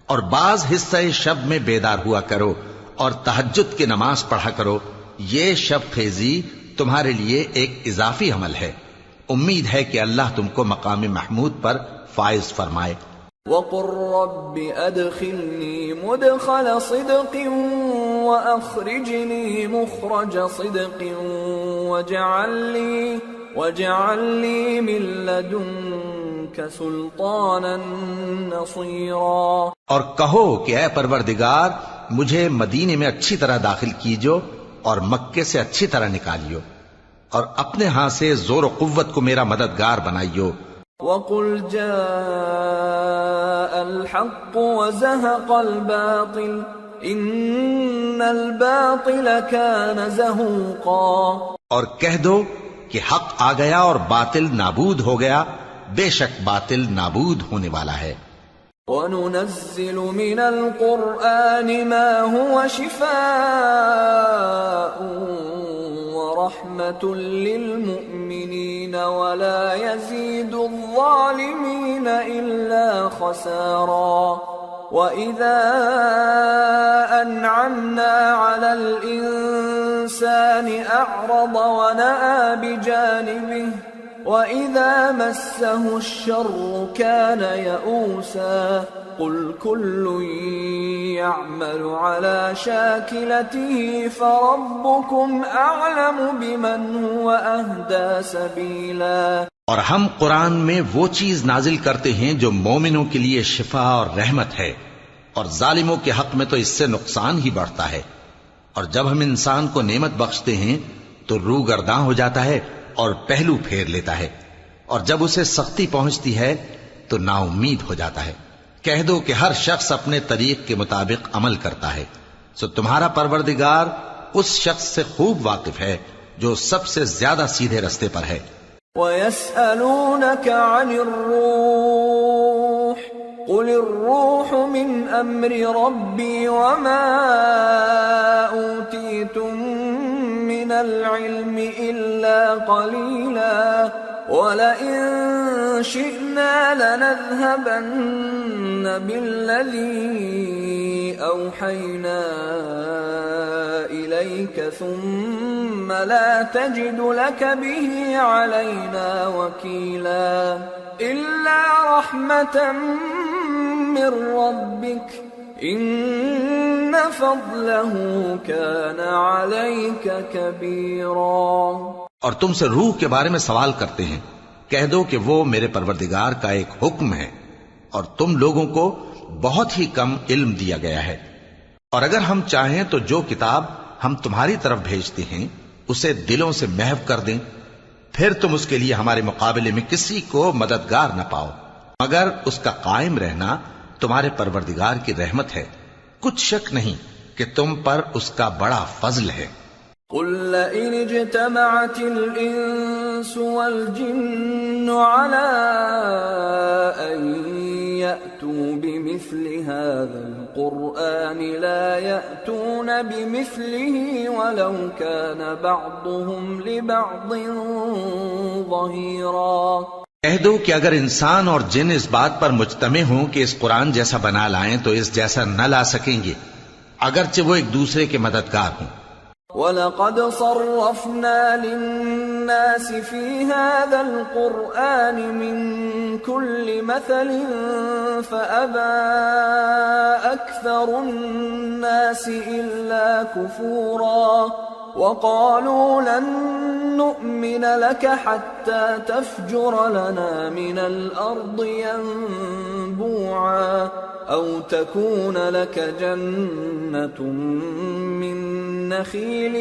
اور بعض حصہ شب میں بیدار ہوا کرو اور تہجد کی نماز پڑھا کرو۔ یہ شب خیزی تمہارے لیے ایک اضافی عمل ہے، امید ہے کہ اللہ تم کو مقام محمود پر فائز فرمائے۔ وَقُلْ رَبِّ أَدْخِلْنِي مُدْخَلَ صِدْقٍ وَأَخْرِجْنِي مُخْرَجَ صِدْقٍ وَاجْعَلْ لِي مِن لَّدُنكَ سُلْطَانًا نَّصِيرًا۔ اور کہو کہ اے پروردگار، مجھے مدینے میں اچھی طرح داخل کیجو اور مکے سے اچھی طرح نکالیو، اور اپنے ہاں سے زور و قوت کو میرا مددگار بنائیو. وَقُلْ جَاءَ الْحَقُّ وَزَهَقَ الْبَاطِلُ إِنَّ الْبَاطِلَ كَانَ زَهُوقًا. اور کہہ دو کہ حق آ گیا اور باطل نابود ہو گیا، بے شک باطل نابود ہونے والا ہے. وَنُنَزِّلُ مِنَ الْقُرْآنِ مَا هُوَ شِفَاءٌ وَرَحْمَةٌ لِّلْمُؤْمِنِينَ وَلَا يَزِيدُ الظَّالِمِينَ إِلَّا خَسَارًا. وَإِذَا أَنْعَمْنَا عَلَى الْإِنسَانِ أَعْرَضَ وَنَأَىٰ بِجَانِبِهِ وَإِذَا مَسَّهُ الشَّرُّ كَانَ يَئُوسًا. قُلْ كُلٌّ يَعْمَلُ عَلَى شَاكِلَتِهِ فَرَبُّكُمْ أَعْلَمُ بِمَنْ هُوَ أَهْدَىٰ سَبِيلًا. اور ہم قرآن میں وہ چیز نازل کرتے ہیں جو مومنوں کے لیے شفا اور رحمت ہے، اور ظالموں کے حق میں تو اس سے نقصان ہی بڑھتا ہے. اور جب ہم انسان کو نعمت بخشتے ہیں تو روح گرداں ہو جاتا ہے اور پہلو پھیر لیتا ہے، اور جب اسے سختی پہنچتی ہے تو نا امید ہو جاتا ہے. کہہ دو کہ ہر شخص اپنے طریق کے مطابق عمل کرتا ہے، سو تمہارا پروردگار اس شخص سے خوب واقف ہے جو سب سے زیادہ سیدھے رستے پر ہے. وَيَسْأَلُونَكَ عَنِ الرُّوحِ قُلِ الرُّوحُ مِنْ أَمْرِ رَبِّي وَمَا أُوتِيتُم مِّنَ الْعِلْمِ إِلَّا قَلِيلًا وَلَئِن شِئْنَا لَنَذْهَبَنَّ بِالَّذِي أَوْحَيْنَا إِلَيْكَ ثُمَّ لَا تَجِدُ لَكَ بِهِ عَلَيْنَا وَكِيلًا إِلَّا رَحْمَةً مِّن رَّبِّكَ إِنَّ فَضْلَهُ كَانَ عَلَيْكَ كَبِيرًا. اور تم سے روح کے بارے میں سوال کرتے ہیں، کہہ دو کہ وہ میرے پروردگار کا ایک حکم ہے، اور تم لوگوں کو بہت ہی کم علم دیا گیا ہے. اور اگر ہم چاہیں تو جو کتاب ہم تمہاری طرف بھیجتے ہیں اسے دلوں سے محو کر دیں، پھر تم اس کے لیے ہمارے مقابلے میں کسی کو مددگار نہ پاؤ، مگر اس کا قائم رہنا تمہارے پروردگار کی رحمت ہے. کچھ شک نہیں کہ تم پر اس کا بڑا فضل ہے. قُل لَّئِنِ اجْتَمَعَتِ الْإِنسُ وَالْجِنُّ عَلَىٰ أَن يَأْتُوا بِمِثْلِ هَٰذَا الْقُرْآنِ لَا يَأْتُونَ بِمِثْلِهِ وَلَوْ كَانَ بَعْضُهُمْ لِبَعْضٍ ظَهِيرًا. کہہ دو کہ اگر انسان اور جن اس بات پر مجتمع ہوں کہ اس قرآن جیسا بنا لائیں تو اس جیسا نہ لا سکیں گے، اگرچہ وہ ایک دوسرے کے مددگار ہوں. وَلَقَدْ صَرَّفْنَا لِلنَّاسِ فِي هَٰذَا الْقُرْآنِ مِن كُلِّ مَثَلٍ فَأَبَىٰ أَكْثَرُ النَّاسِ إِلَّا كُفُورًا. وَقَالُوا لَن نُّؤْمِنَ لَكَ حَتَّىٰ تَفْجُرَ لَنَا مِنَ الْأَرْضِ يَنبُوعًا أَوْ تَكُونَ لَكَ جَنَّةٌ مِّن نَّخِيلٍ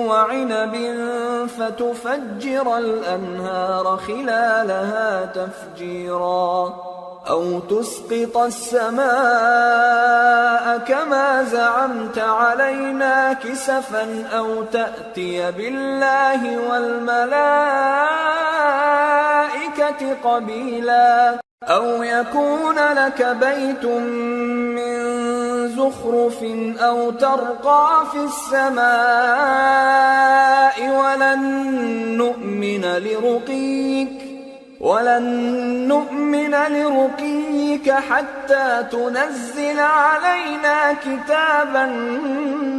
وَعِنَبٍ فَتُفَجِّرَ الْأَنْهَارَ خِلَالَهَا تَفْجِيرًا أَوْ تُسْقِطَ السَّمَاءَ كَمَا زَعَمْتَ عَلَيْنَا كِسَفًا أَوْ تَأْتِيَ بِاللَّهِ وَالْمَلَائِكَةِ قَبِيلًا أَوْ يَكُونَ لَكَ بَيْتٌ مِّن زُخْرُفٍ أَوْ تَرْقَىٰ فِي السَّمَاءِ وَلَن نُّؤْمِنَ لِرُقِيِّكَ حَتَّىٰ تُنَزِّلَ عَلَيْنَا كِتَابًا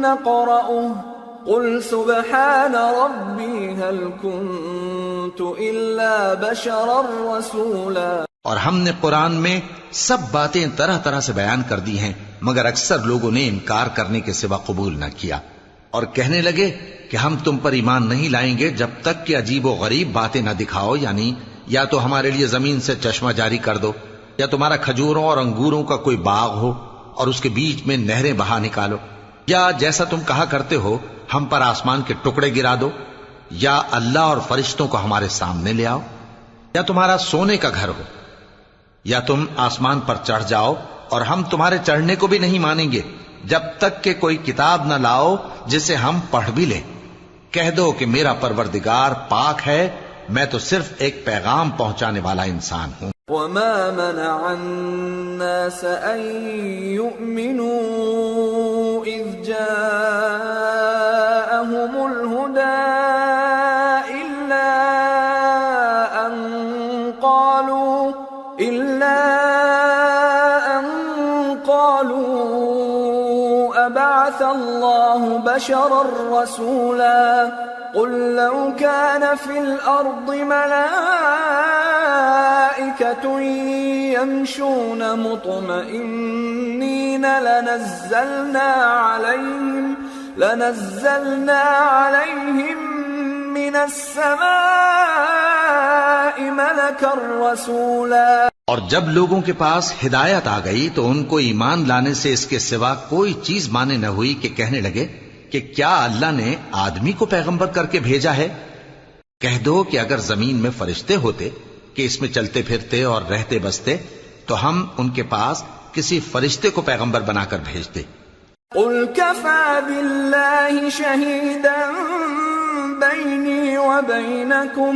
نَّقْرَؤُهُ قُلْ سُبْحَانَ رَبِّي هَلْ كُنتُ إِلَّا بَشَرًا رَّسُولًا. اور ہم نے قرآن میں سب باتیں طرح طرح سے بیان کر دی ہیں، مگر اکثر لوگوں نے انکار کرنے کے سوا قبول نہ کیا، اور کہنے لگے کہ ہم تم پر ایمان نہیں لائیں گے جب تک کہ عجیب و غریب باتیں نہ دکھاؤ، یعنی یا تو ہمارے لیے زمین سے چشمہ جاری کر دو، یا تمہارا کھجوروں اور انگوروں کا کوئی باغ ہو اور اس کے بیچ میں نہریں بہا نکالو، یا جیسا تم کہا کرتے ہو ہم پر آسمان کے ٹکڑے گرا دو، یا اللہ اور فرشتوں کو ہمارے سامنے لے آؤ، یا تمہارا سونے کا گھر ہو، یا تم آسمان پر چڑھ جاؤ اور ہم تمہارے چڑھنے کو بھی نہیں مانیں گے جب تک کہ کوئی کتاب نہ لاؤ جسے ہم پڑھ بھی لیں۔ کہہ دو کہ میرا پروردگار پاک ہے، میں تو صرف ایک پیغام پہنچانے والا انسان ہوں۔ وما منع الناس أن يؤمنوا إذ جاءهم الهدى إلا أن قالوا أبعث الله بشرا رسولا قل لو كان في الأرض ملائكة يمشون مطمئنين لنزلنا عليهم من السماء ملكا رسولا۔ اور جب لوگوں کے پاس ہدایت آ گئی تو ان کو ایمان لانے سے اس کے سوا کوئی چیز مانے نہ ہوئی کہ کہنے لگے کہ کیا اللہ نے آدمی کو پیغمبر کر کے بھیجا ہے؟ کہہ دو کہ اگر زمین میں فرشتے ہوتے کہ اس میں چلتے پھرتے اور رہتے بستے تو ہم ان کے پاس کسی فرشتے کو پیغمبر بنا کر بھیجتے۔ قل كفى بالله شهيدا بيني وبينكم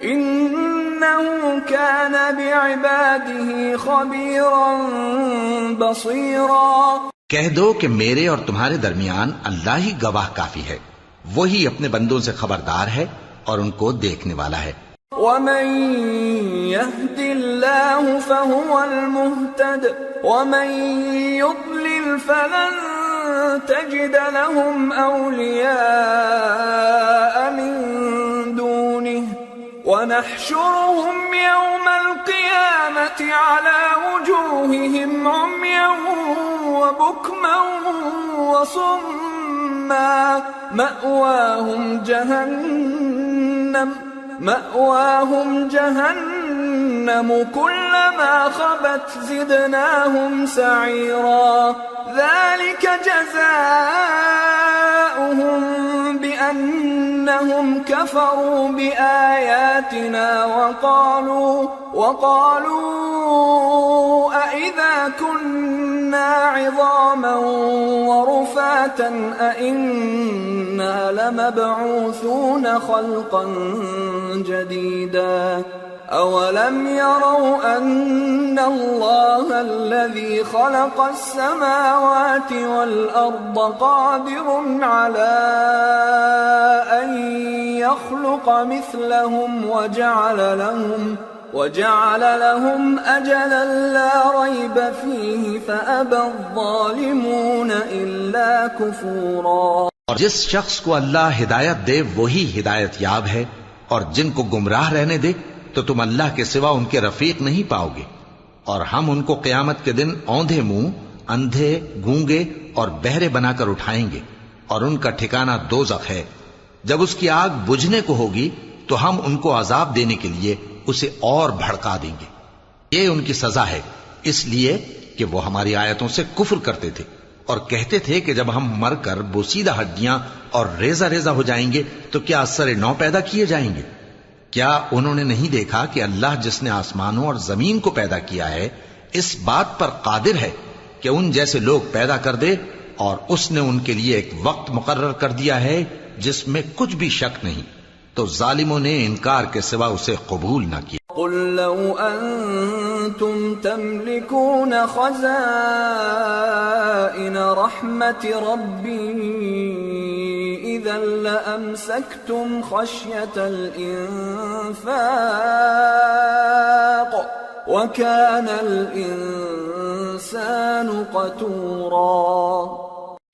إنه كان بعباده خبيرا بصيرا۔ کہہ دو کہ میرے اور تمہارے درمیان اللہ ہی گواہ کافی ہے، وہی اپنے بندوں سے خبردار ہے اور ان کو دیکھنے والا ہے۔ ومن يهد الله فهو المهتد ومن يضلل فلن تجد لهم أولياء من دونه ونحشرهم يوم القيامة على وجوههم عميا وبكما وصما مأواهم جهنم كلما خبت زدناهم سعيرا ذلك جزاؤهم بأنهم كفروا بآياتنا وقالوا أئذا كنا عظاما ورفاتا أئنا لمبعوثون خلقا جديدا أولم يروا أن الله الذي خلق السماوات والأرض قادر على أن يخلق مثلهم وجعل لهم أجلا لا ريب فيه فأبى الظالمون إلا كفورا۔ اور جس شخص کو اللہ ہدایت دے وہی ہدایت یاب ہے، اور جن کو گمراہ رہنے دے تو تم اللہ کے سوا ان کے رفیق نہیں پاؤ گے۔ اور ہم ان کو قیامت کے دن اوندھے منہ، اندھے، گونگے اور بہرے بنا کر اٹھائیں گے، اور ان کا ٹھکانہ دوزخ ہے۔ جب اس کی آگ بجھنے کو ہوگی تو ہم ان کو عذاب دینے کے لیے اسے اور بھڑکا دیں گے۔ یہ ان کی سزا ہے، اس لیے کہ وہ ہماری آیتوں سے کفر کرتے تھے اور کہتے تھے کہ جب ہم مر کر بوسیدہ ہڈیاں اور ریزہ ریزہ ہو جائیں گے تو کیا اثر نو پیدا کیے جائیں گے؟ کیا انہوں نے نہیں دیکھا کہ اللہ جس نے آسمانوں اور زمین کو پیدا کیا ہے اس بات پر قادر ہے کہ ان جیسے لوگ پیدا کر دے، اور اس نے ان کے لیے ایک وقت مقرر کر دیا ہے جس میں کچھ بھی شک نہیں، تو ظالموں نے انکار کے سوا اسے قبول نہ کیا۔ قل لو أنتم تملكون خزائن رحمة ربي إذا لأمسكتم خشية الإنفاق وكان الإنسان قتورا۔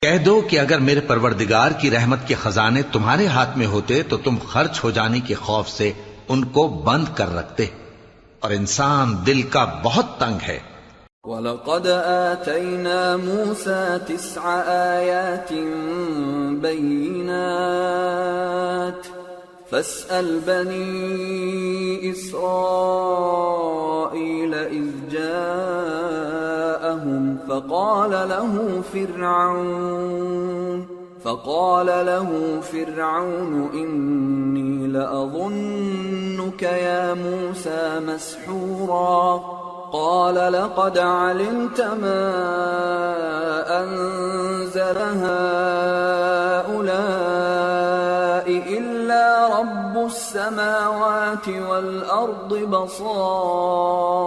کہہ دو کہ اگر میرے پروردگار کی رحمت کے خزانے تمہارے ہاتھ میں ہوتے تو تم خرچ ہو جانے کے خوف سے ان کو بند کر رکھتے، اور انسان دل کا بہت تنگ ہے۔ وَلَقَدْ آتَيْنَا مُوسَى 9 آيَاتٍ بَيِّنَاتٍ فَاسْأَلْ بَنِي إِسْرَائِيلَ إِذْ جَاءَهُمْ فَقَالَ فقال له فرعون إني لأظنك يا موسى مسحورا قال لقد علمت ما أنزل هؤلاء إلا رب السماوات والأرض بصائر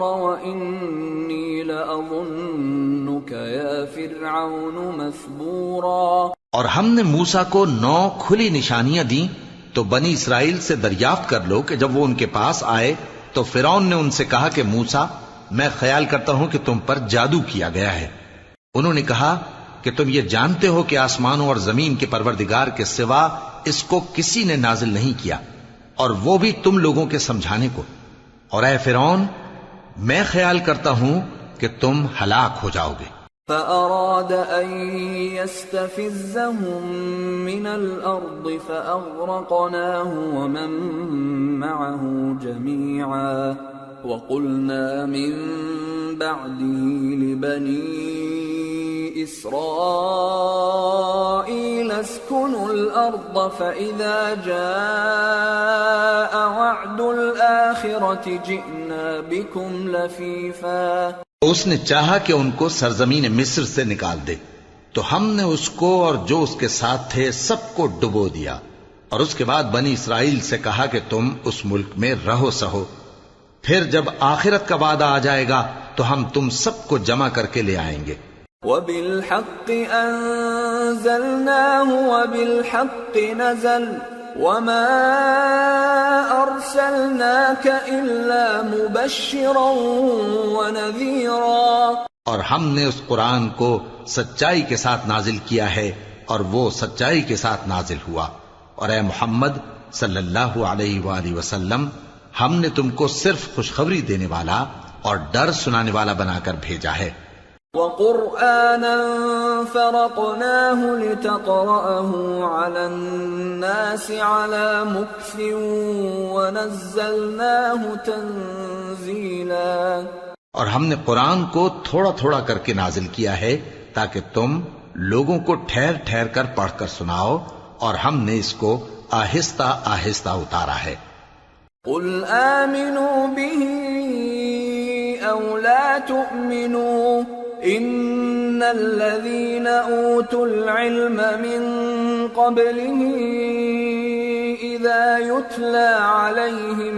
وإني لأظنك يا فرعون مثبورا. اور ہم نے موسیٰ کو 9 کھلی نشانیاں دیں تو بنی اسرائیل سے دریافت کر لو کہ جب وہ ان کے پاس آئے تو فرعون نے ان سے کہا کہ موسیٰ میں خیال کرتا ہوں کہ تم پر جادو کیا گیا ہے. انہوں نے کہا کہ تم یہ جانتے ہو کہ آسمانوں اور زمین کے پروردگار کے سوا اس کو کسی نے نازل نہیں کیا اور وہ بھی تم لوگوں کے سمجھانے کو. اور اے فرعون میں خیال کرتا ہوں کہ تم ہلاک ہو جاؤ گے. فأراد أن يستفزهم من الأرض فأغرقناه ومن معه جميعا وقلنا من بعده لبني إسرائيل اسكنوا الأرض فإذا جاء وعد الآخرة جئنا بكم لفيفا. اس نے چاہا کہ ان کو سرزمین مصر سے نکال دے تو ہم نے اس کو اور جو اس کے ساتھ تھے سب کو ڈبو دیا اور اس کے بعد بنی اسرائیل سے کہا کہ تم اس ملک میں رہو سہو. پھر جب آخرت کا وعدہ آ جائے گا تو ہم تم سب کو جمع کر کے لے آئیں گے. وَبِالْحَقِّ أَنزَلْنَاهُ وَبِالْحَقِّ نَزَلَ وَمَا أَرْسَلْنَاكَ إِلَّا مُبَشِّرًا وَنَذِيرًا. اور ہم نے اس قرآن کو سچائی کے ساتھ نازل کیا ہے اور وہ سچائی کے ساتھ نازل ہوا. اور اے محمد صلی اللہ علیہ وآلہ وسلم ہم نے تم کو صرف خوشخبری دینے والا اور ڈر سنانے والا بنا کر بھیجا ہے. وَقُرْآنًا فَرَقْنَاهُ لِتَقْرَأَهُ عَلَى النَّاسِ عَلَى مُكْثٍ وَنَزَّلْنَاهُ تَنزِيلًا. اور ہم نے قرآن کو تھوڑا تھوڑا کر کے نازل کیا ہے تاکہ تم لوگوں کو ٹھہر ٹھہر کر پڑھ کر سناؤ اور ہم نے اس کو آہستہ آہستہ اتارا ہے. قُلْ آمِنُوا بِهِ أَوْ لَا تُؤْمِنُوا إِنَّ الَّذِينَ أُوتُوا الْعِلْمَ مِنْ قَبْلِهِ إِذَا يُتْلَى عَلَيْهِمْ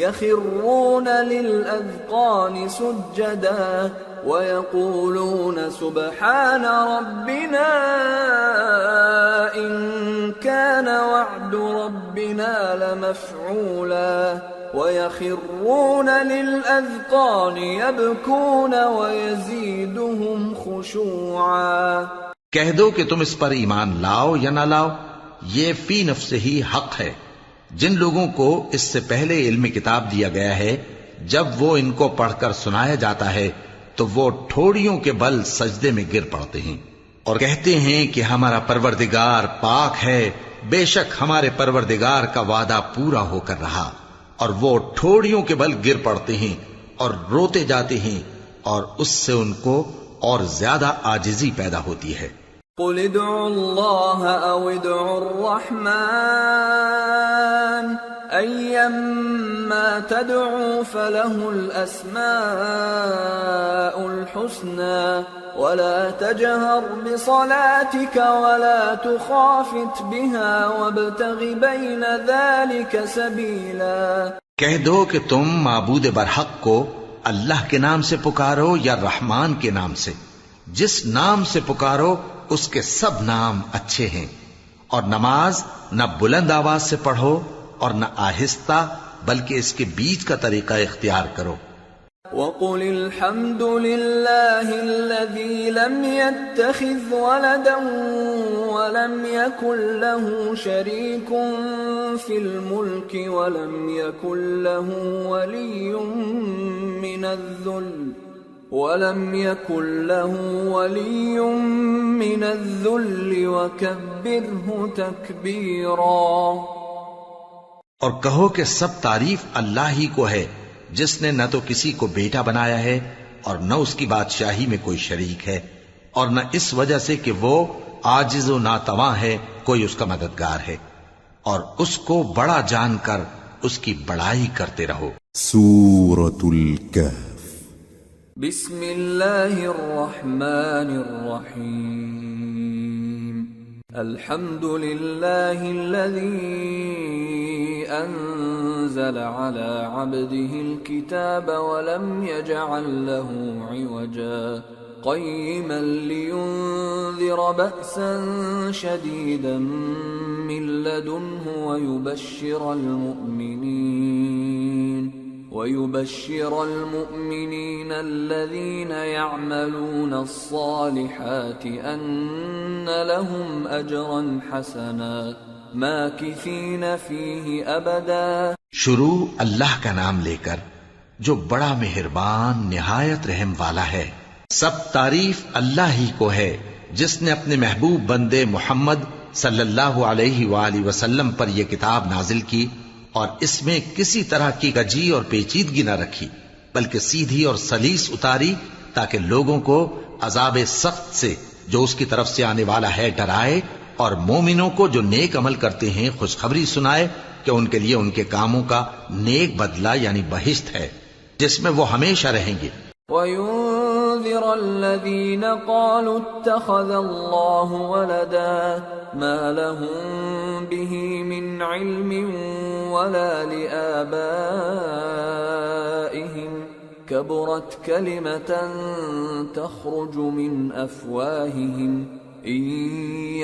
يَخِرُّونَ لِلْأَذْقَانِ سُجَّدًا وَيَقُولُونَ سُبْحَانَ رَبِّنَا إِن كَانَ وَعْدُ رَبِّنَا لَمَفْعُولًا وَيَخِرُّونَ لِلْأَذْقَانِ يَبْكُونَ وَيَزِيدُهُمْ خُشُوعًا. کہہ دو کہ تم اس پر ایمان لاؤ یا نہ لاؤ یہ فی نفس ہی حق ہے. جن لوگوں کو اس سے پہلے علم کتاب دیا گیا ہے جب وہ ان کو پڑھ کر سنایا جاتا ہے تو وہ ٹھوڑیوں کے بل سجدے میں گر پڑتے ہیں اور کہتے ہیں کہ ہمارا پروردگار پاک ہے، بے شک ہمارے پروردگار کا وعدہ پورا ہو کر رہا. اور وہ ٹھوڑیوں کے بل گر پڑتے ہیں اور روتے جاتے ہیں اور اس سے ان کو اور زیادہ عاجزی پیدا ہوتی ہے. قُلِ ادْعُوا اللَّهَ أَوِ ادْعُوا الرَّحْمَنَ أَيَّمَّا تَدْعُوا فَلَهُ الْأَسْمَاءُ الْحُسْنَى وَلَا تَجْهَرْ بِصَلَاتِكَ وَلَا تُخَافِتْ بِهَا وَابْتَغِ بَيْنَ ذَلِكَ سَبِيلًا. کہہ دو کہ تم معبود برحق کو اللہ کے نام سے پکارو یا رحمان کے نام سے. جس نام سے پکارو اس کے سب نام اچھے ہیں. اور نماز نہ بلند آواز سے پڑھو اور نہ آہستہ بلکہ اس کے بیچ کا طریقہ اختیار کرو. وَقُلِ الْحَمْدُ لِلَّهِ الَّذِي لَمْ يَتَّخِذْ وَلَدًا وَلَمْ يَكُنْ لَهُ شَرِيكٌ فِي الْمُلْكِ وَلَمْ يَكُنْ لَهُ وَلِيٌّ مِّنَ الذُّلِّ وَكَبِّرْهُ تَكْبِيرًا. اور کہو کہ سب تعریف اللہ ہی کو ہے جس نے نہ تو کسی کو بیٹا بنایا ہے اور نہ اس کی بادشاہی میں کوئی شریک ہے، اور نہ اس وجہ سے کہ وہ عاجز و ناتواں ہے کوئی اس کا مددگار ہے، اور اس کو بڑا جان کر اس کی بڑائی کرتے رہو۔ سورة الكهف بسم اللہ الرحمن الرحیم الحمد للہ الذی انزل على عبده الكتاب ولم يجعل له عوجا قيما لينذر بأسا شديدا من لدنه ويبشر المؤمنين الذين يعملون الصالحات أن لهم أجرا حسنا ماكثين فيه أبدا۔ شروع اللہ کا نام لے کر جو بڑا مہربان نہایت رحم والا ہے۔ سب تعریف اللہ ہی کو ہے جس نے اپنے محبوب بندے محمد صلی اللہ علیہ وآلہ وسلم پر یہ کتاب نازل کی اور اس میں کسی طرح کی کجی اور پیچیدگی نہ رکھی، بلکہ سیدھی اور سلیس اتاری تاکہ لوگوں کو عذاب سخت سے جو اس کی طرف سے آنے والا ہے ڈرائے، اور مومنوں کو جو نیک عمل کرتے ہیں خوشخبری سنائے کہ ان کے لیے ان کے کاموں کا نیک بدلہ یعنی بہشت ہے جس میں وہ ہمیشہ رہیں گے۔ وَيُنذِرَ الَّذِينَ قَالُوا اتَّخَذَ اللَّهُ وَلَدًا مَا لَهُم بِهِ مِنْ عِلْمٍ وَلَا لِآبَائِهِمْ كَبُرَتْ كَلِمَةً تَخْرُجُ مِنْ أَفْوَاهِهِمْ إِنْ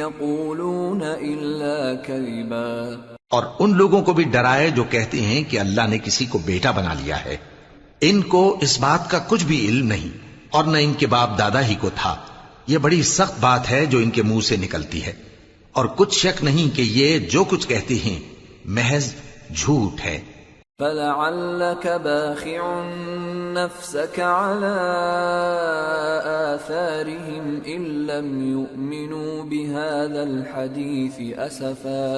يَقُولُونَ إِلَّا كَذِبًا۔ اور ان لوگوں کو بھی ڈرائے جو کہتے ہیں کہ اللہ نے کسی کو بیٹا بنا لیا ہے، ان کو اس بات کا کچھ بھی علم نہیں اور نہ ان کے باپ دادا ہی کو تھا۔ یہ بڑی سخت بات ہے جو ان کے منہ سے نکلتی ہے، اور کچھ شک نہیں کہ یہ جو کچھ کہتے ہیں محض جھوٹ ہے۔ فَلَعَلَّكَ بَاخِعٌ نَفْسَكَ عَلَىٰ آثَارِهِمْ إِن لَّمْ يُؤْمِنُوا بِهَٰذَا الْحَدِيثِ أَسَفًا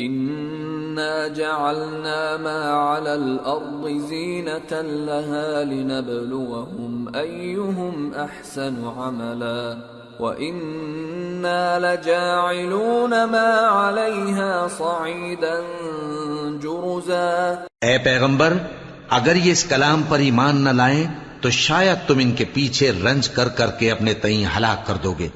إِنَّا جَعَلْنَا مَا عَلَى الْأَرْضِ زِينَةً لَهَا لِنَبْلُوَهُمْ أَيُّهُمْ أَحْسَنُ عَمَلًا وَإِنَّا لَجَاعِلُونَ مَا عَلَيْهَا صَعِيدًا جُرُزًا۔ اے پیغمبر، اگر یہ اس کلام پر ایمان نہ لائیں تو شاید تم ان کے پیچھے رنج کر کر کے اپنے تئیں ہلاک کر دو گے۔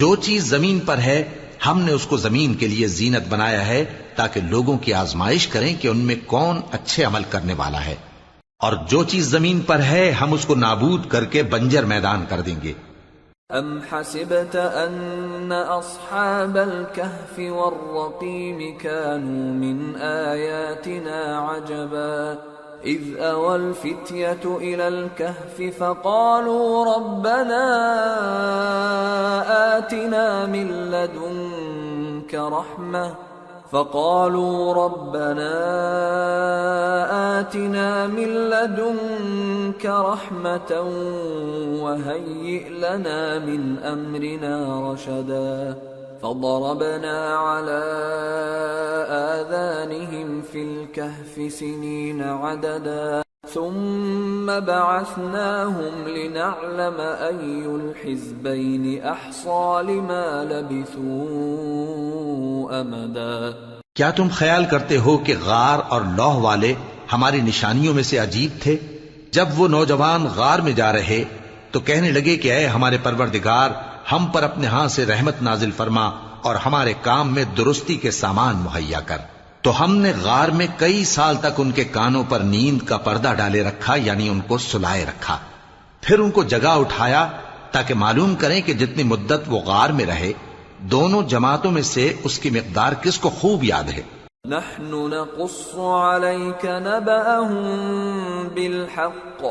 جو چیز زمین پر ہے ہم نے اس کو زمین کے لیے زینت بنایا ہے تاکہ لوگوں کی آزمائش کریں کہ ان میں کون اچھے عمل کرنے والا ہے، اور جو چیز زمین پر ہے ہم اس کو نابود کر کے بنجر میدان کر دیں گے۔ ام حسبت ان اصحاب الكهف والرقيم كانوا من آياتنا عجبا اذ اوى الفتية الى الكهف فقالوا ربنا آتنا من لدنك رحمة وهيئ لنا من أمرنا رشدا فضربنا على آذانهم في الكهف سنين عددا ثم بعثناهم لنعلم أي الحزبين أحصى لما لبثوا أمدا۔ کیا تم خیال کرتے ہو کہ غار اور لوح والے ہماری نشانیوں میں سے عجیب تھے؟ جب وہ نوجوان غار میں جا رہے تو کہنے لگے کہ اے ہمارے پروردگار، ہم پر اپنے ہاں سے رحمت نازل فرما اور ہمارے کام میں درستی کے سامان مہیا کر۔ تو ہم نے غار میں کئی سال تک ان کے کانوں پر نیند کا پردہ ڈالے رکھا، یعنی ان کو سلائے رکھا، پھر ان کو جگا اٹھایا تاکہ معلوم کریں کہ جتنی مدت وہ غار میں رہے دونوں جماعتوں میں سے اس کی مقدار کس کو خوب یاد ہے۔ نحن نقص عليك نبأهم بالحق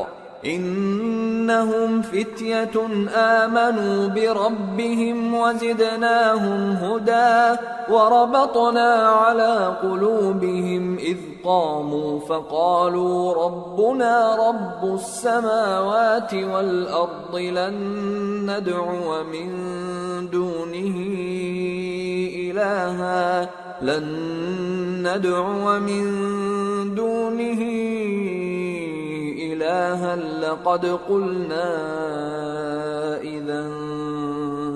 انهم فتية آمنوا بربهم وزدناهم هدى وربطنا على قلوبهم إذ قاموا فقالوا ربنا رب السماوات والأرض لن ندعو من دونه إلها لقد قلنا إذا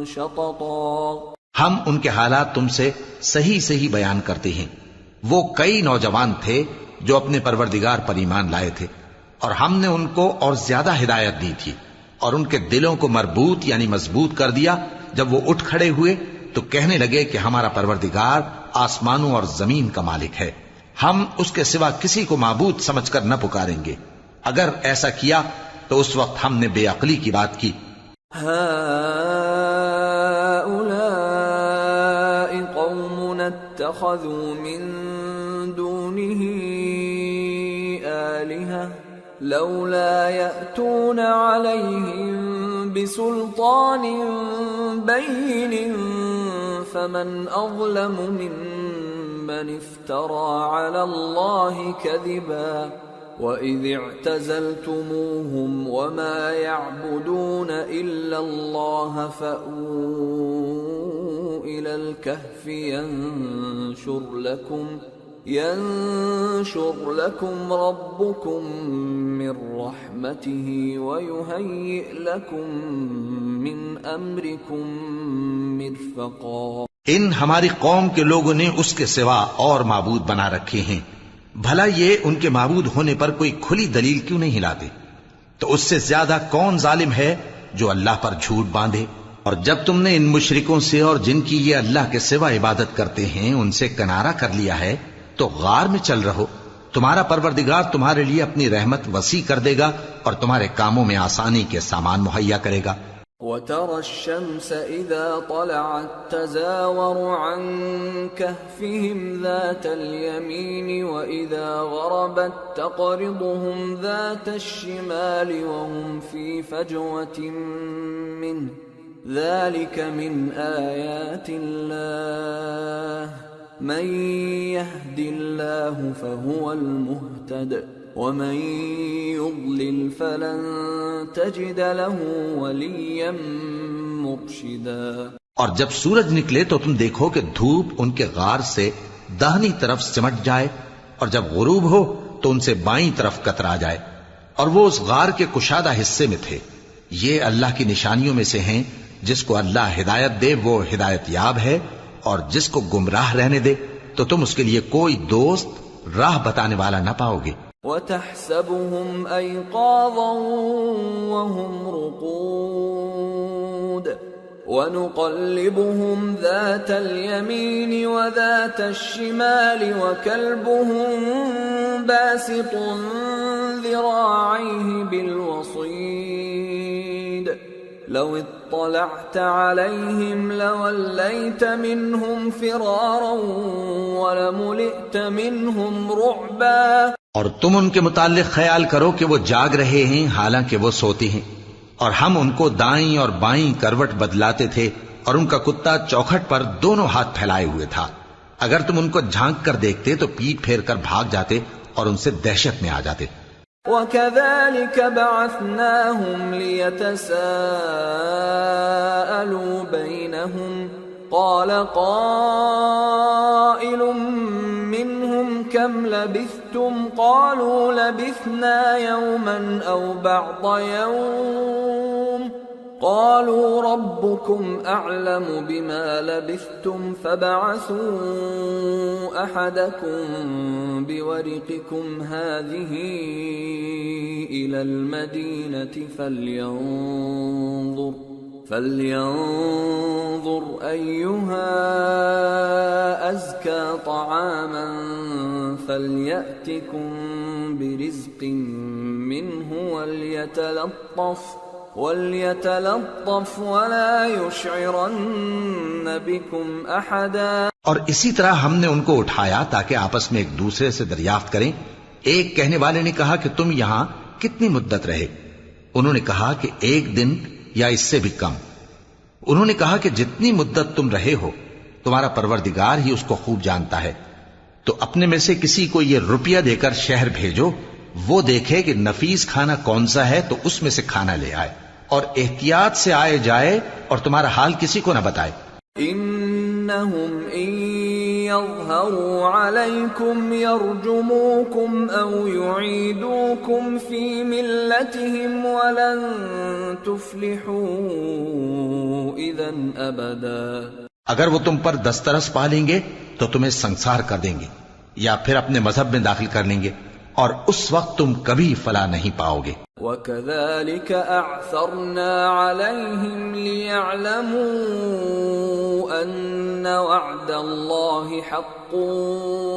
شططا. ہم ان کے حالات تم سے صحیح صحیح بیان کرتے ہیں. وہ کئی نوجوان تھے جو اپنے پروردگار پر ایمان لائے تھے، اور ہم نے ان کو اور زیادہ ہدایت دی تھی، اور ان کے دلوں کو مربوط یعنی مضبوط کر دیا. جب وہ اٹھ کھڑے ہوئے تو کہنے لگے کہ ہمارا پروردگار آسمانوں اور زمین کا مالک ہے، ہم اس کے سوا کسی کو معبود سمجھ کر نہ پکاریں گے. اگر ایسا کیا تو اس وقت ہم نے بے عقلی کی بات کی. اتخذوا من دونه آلهة لولا يأتون عليهم بسلطان بين فمن أظلم ممن افترى على الله كذبا. وَإِذِ اعْتَزَلْتُمُوهُمْ وَمَا يَعْبُدُونَ إِلَّا اللَّهَ فَأْوُوا إِلَى الْكَهْفِ يَنشُرْ لَكُمْ رَبُّكُمْ مِنْ رَحْمَتِهِ وَيُهَيِّئْ لَكُمْ مِنْ أَمْرِكُمْ مِرْفَقًا. ان ہماری قوم کے لوگوں نے اس کے سوا اور معبود بنا رکھے ہیں، بھلا یہ ان کے معبود ہونے پر کوئی کھلی دلیل کیوں نہیں لاتے؟ تو اس سے زیادہ کون ظالم ہے جو اللہ پر جھوٹ باندھے؟ اور جب تم نے ان مشرکوں سے اور جن کی یہ اللہ کے سوا عبادت کرتے ہیں ان سے کنارہ کر لیا ہے تو غار میں چل رہو، تمہارا پروردگار تمہارے لیے اپنی رحمت وسیع کر دے گا اور تمہارے کاموں میں آسانی کے سامان مہیا کرے گا. وَتَرَى الشَّمْسَ إِذَا طَلَعَتْ تَزَاوَرُ عَنْ كَهْفِهِمْ ذَاتَ الْيَمِينِ وَإِذَا غَرَبَتْ تَقْرِضُهُمْ ذَاتَ الشِّمَالِ وَهُمْ فِي فَجْوَةٍ مِّنْهُ ذَلِكَ مِنْ آيَاتِ اللَّهِ مَنْ يَهْدِ اللَّهُ فَهُوَ الْمُهْتَدِ وَمَنْ يُضْلِلْ فَلَنْ تَجِدَ لَهُ وَلِيًّا مُرْشِدًا. اور جب سورج نکلے تو تم دیکھو کہ دھوپ ان کے غار سے داہنی طرف سمٹ جائے، اور جب غروب ہو تو ان سے بائیں طرف کترا جائے، اور وہ اس غار کے کشادہ حصے میں تھے. یہ اللہ کی نشانیوں میں سے ہیں. جس کو اللہ ہدایت دے وہ ہدایت یاب ہے، اور جس کو گمراہ رہنے دے تو تم اس کے لیے کوئی دوست راہ بتانے والا نہ پاؤ گے. وَتَحْسَبُهُمْ أَيْقَاظًا وَهُمْ رُقُودٌ وَنُقَلِّبُهُمْ ذَاتَ الْيَمِينِ وَذَاتَ الشِّمَالِ وَكَلْبُهُمْ بَاسِطٌ ذِرَاعَيْهِ بِالْوَصِيدِ لَوِ اطَّلَعْتَ عَلَيْهِمْ لَوَلَّيْتَ مِنْهُمْ فِرَارًا وَلَمُلِئْتَ مِنْهُمْ رُعْبًا. اور تم ان کے متعلق خیال کرو کہ وہ جاگ رہے ہیں حالانکہ وہ سوتے ہیں، اور ہم ان کو دائیں اور بائیں کروٹ بدلاتے تھے، اور ان کا کتا چوکھٹ پر دونوں ہاتھ پھیلائے ہوئے تھا. اگر تم ان کو جھانک کر دیکھتے تو پیٹ پھیر کر بھاگ جاتے اور ان سے دہشت میں آ جاتے. وَكَذَلِكَ بَعَثْنَاهُمْ لِيَتَسَاءَلُوا بَيْنَهُمْ قَالَ قَائِلٌ مِّنْهُمْ كَمْ لَبِثْتُمْ قَالُوا لَبِثْنَا يَوْمًا أَوْ بَعْضَ يَوْمٍ قَالُوا رَبُّكُمْ أَعْلَمُ بِمَا لَبِثْتُمْ فَابْعَثُوا أَحَدَكُمْ بِوَرِقِكُمْ هَٰذِهِ إِلَى الْمَدِينَةِ فَلْيَنظُرْ أَيُّهَا أَزْكَىٰ طَعَامًا فَلْيَأْتِكُمْ بِرِزْقٍ مِّنْهُ وَلْيَتَلَطَّفْ وَلَا يُشْعِرَنَّ بِكُمْ أَحَدًا. اور اسی طرح ہم نے ان کو اٹھایا تاکہ آپس میں ایک دوسرے سے دریافت کریں. ایک کہنے والے نے کہا کہ تم یہاں کتنی مدت رہے؟ انہوں نے کہا کہ 1 دن یا اس سے بھی کم. انہوں نے کہا کہ جتنی مدت تم رہے ہو تمہارا پروردگار ہی اس کو خوب جانتا ہے. تو اپنے میں سے کسی کو یہ روپیہ دے کر شہر بھیجو، وہ دیکھے کہ نفیس کھانا کون سا ہے تو اس میں سے کھانا لے آئے، اور احتیاط سے آئے جائے اور تمہارا حال کسی کو نہ بتائے. انہم ان يظهروا عليكم يرجموكم أو يعيدوكم في ملتهم ولن تفلحوا إذا أبدا. اگر وہ تم پر دسترس پا لیں گے تو تمہیں سنسار کر دیں گے یا پھر اپنے مذہب میں داخل کر لیں گے اور اس وقت تم کبھی فلاح نہیں پاؤ گے. وَكَذَلِكَ أَعْثَرْنَا عَلَيْهِمْ لِيَعْلَمُوا أَنَّ وَعْدَ اللَّهِ حَقٌّ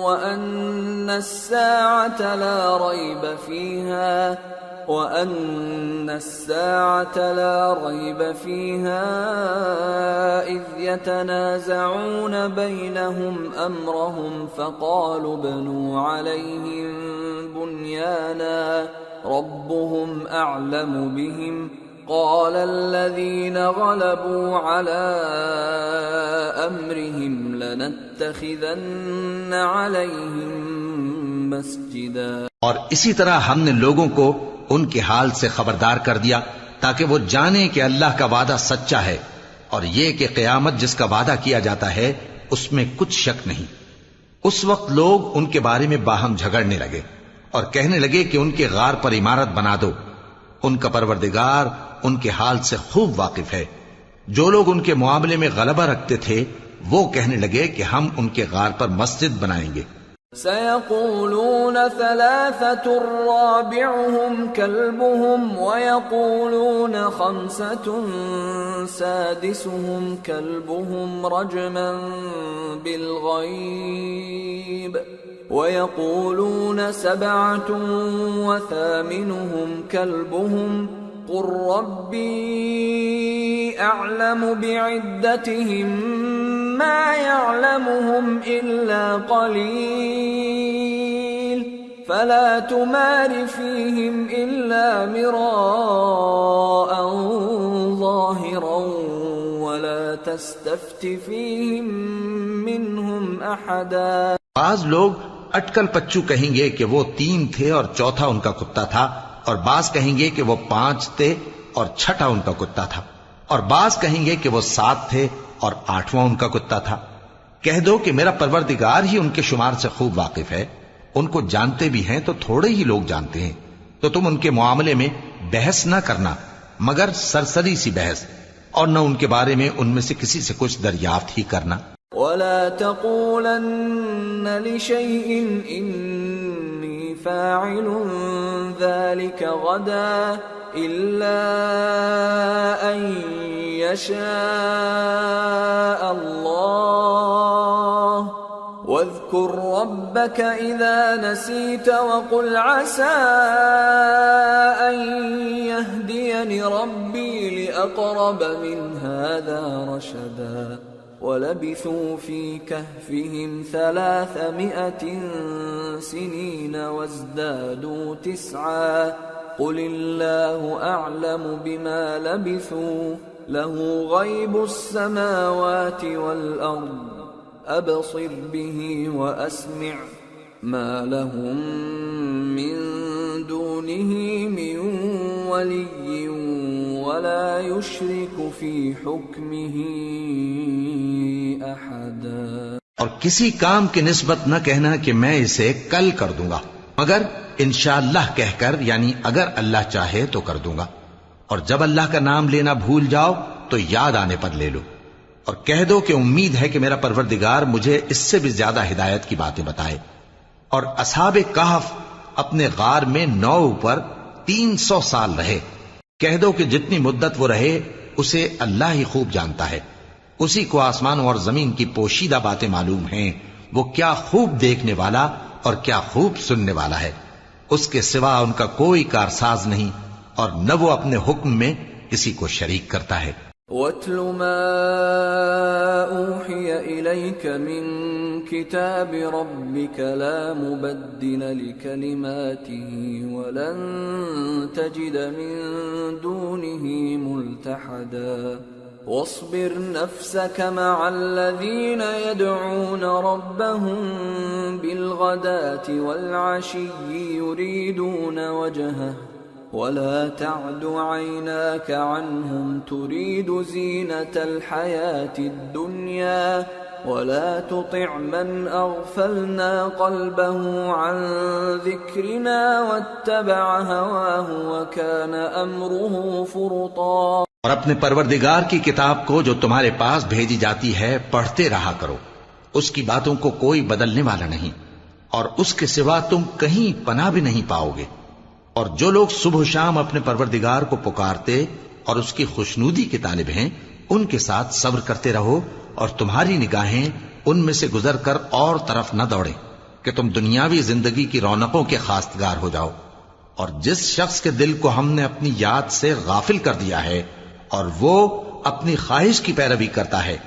وَأَنَّ السَّاعَةَ لَا رَيْبَ فِيهَا إِذْ يَتَنَازَعُونَ بَيْنَهُمْ أَمْرَهُمْ فَقَالُوا ابْنُوا عَلَيْهِمْ بُنْيَانًا رَبُّهُمْ أَعْلَمُ بِهِمْ قَالَ الَّذِينَ غَلَبُوا عَلَى أَمْرِهِمْ لَنَتَّخِذَنَّ عَلَيْهِمْ مَسْجِدًا. اور اسی طرح ہم نے لوگوں کو ان کے حال سے خبردار کر دیا تاکہ وہ جانیں کہ اللہ کا وعدہ سچا ہے اور یہ کہ قیامت جس کا وعدہ کیا جاتا ہے اس میں کچھ شک نہیں. اس وقت لوگ ان کے بارے میں باہم جھگڑنے لگے اور کہنے لگے کہ ان کے غار پر عمارت بنا دو. ان کا پروردگار ان کے حال سے خوب واقف ہے. جو لوگ ان کے معاملے میں غلبہ رکھتے تھے وہ کہنے لگے کہ ہم ان کے غار پر مسجد بنائیں گے. سيقولون ثلاثة رابعهم كلبهم ويقولون خمسة سادسهم كلبهم رجما بالغيب ويقولون سبعة وثامنهم كلبهم قل ربي أعلم بعدتهم ما يعلمهم إلا قليل فلا تمار فيهم إلا مراء ظاهرا ولا تستفت فيهم منهم أحدا. بعض لوگ اٹکل پچو کہیں گے کہ وہ 3 تھے اور چوتھا ان کا کتا تھا، اور بعض کہیں گے کہ وہ 5 تھے اور چھٹا ان کا کتا تھا، اور بعض کہیں گے کہ وہ 7 تھے اور 8واں ان کا کتا تھا. کہہ دو کہ میرا پروردگار ہی ان کے شمار سے خوب واقف ہے. ان کو جانتے بھی ہیں تو تھوڑے ہی لوگ جانتے ہیں. تو تم ان کے معاملے میں بحث نہ کرنا مگر سرسری سی بحث، اور نہ ان کے بارے میں ان میں سے کسی سے کچھ دریافت ہی کرنا. ولا تقولن لشيء إني فاعل ذلك غدا إلا أن يشاء الله واذكر ربك إذا نسيت وقل عسى أن يهديني ربي لأقرب من هذا رشدا. ولبثوا في كهفهم 300 سنين وازدادوا 9 قل الله أعلم بما لبثوا له غيب السماوات والأرض أبصر به وأسمع ما لهم من دونه من ولي ولا يشرك في حكمه أحدا. اور کسی کام کی نسبت نہ کہنا کہ میں اسے کل کر دوں گا مگر انشاءاللہ کہہ کر، یعنی اگر اللہ چاہے تو کر دوں گا. اور جب اللہ کا نام لینا بھول جاؤ تو یاد آنے پر لے لو، اور کہہ دو کہ امید ہے کہ میرا پروردگار مجھے اس سے بھی زیادہ ہدایت کی باتیں بتائے. اور اصحاب کہف اپنے غار میں 9 پر 300 سال رہے. کہہ دو کہ جتنی مدت وہ رہے اسے اللہ ہی خوب جانتا ہے. اسی کو آسمانوں اور زمین کی پوشیدہ باتیں معلوم ہیں. وہ کیا خوب دیکھنے والا اور کیا خوب سننے والا ہے. اس کے سوا ان کا کوئی کارساز نہیں اور نہ وہ اپنے حکم میں کسی کو شریک کرتا ہے. وَاتْلُ مَا أُوحِيَ إِلَيْكَ مِن كِتَابِ رَبِّكَ لَا مُبَدِّلَ لِكَلِمَاتِهِ وَلَن تَجِدَ مِن دُونِهِ مُلْتَحَدًا. وَاصْبِرْ نَفْسَكَ مَعَ الَّذِينَ يَدْعُونَ رَبَّهُم بِالْغَدَاةِ وَالْعَشِيِّ يُرِيدُونَ وَجْهَهُ ولا تعد عيناك عنهم تريد زينة الحياة الدنيا ولا تطع من اغفلنا قلبه عن ذكرنا واتبع هواه وكان امره فرطا. اور اپنے پروردگار کی کتاب کو جو تمہارے پاس بھیجی جاتی ہے پڑھتے رہا کرو، اس کی باتوں کو کوئی بدلنے والا نہیں، اور اس کے سوا تم کہیں پناہ بھی نہیں پاؤ گے. اور جو لوگ صبح و شام اپنے پروردگار کو پکارتے اور اس کی خوشنودی کے طالب ہیں، ان کے ساتھ صبر کرتے رہو، اور تمہاری نگاہیں ان میں سے گزر کر اور طرف نہ دوڑیں کہ تم دنیاوی زندگی کی رونقوں کے خواستگار ہو جاؤ. اور جس شخص کے دل کو ہم نے اپنی یاد سے غافل کر دیا ہے اور وہ اپنی خواہش کی پیروی کرتا ہے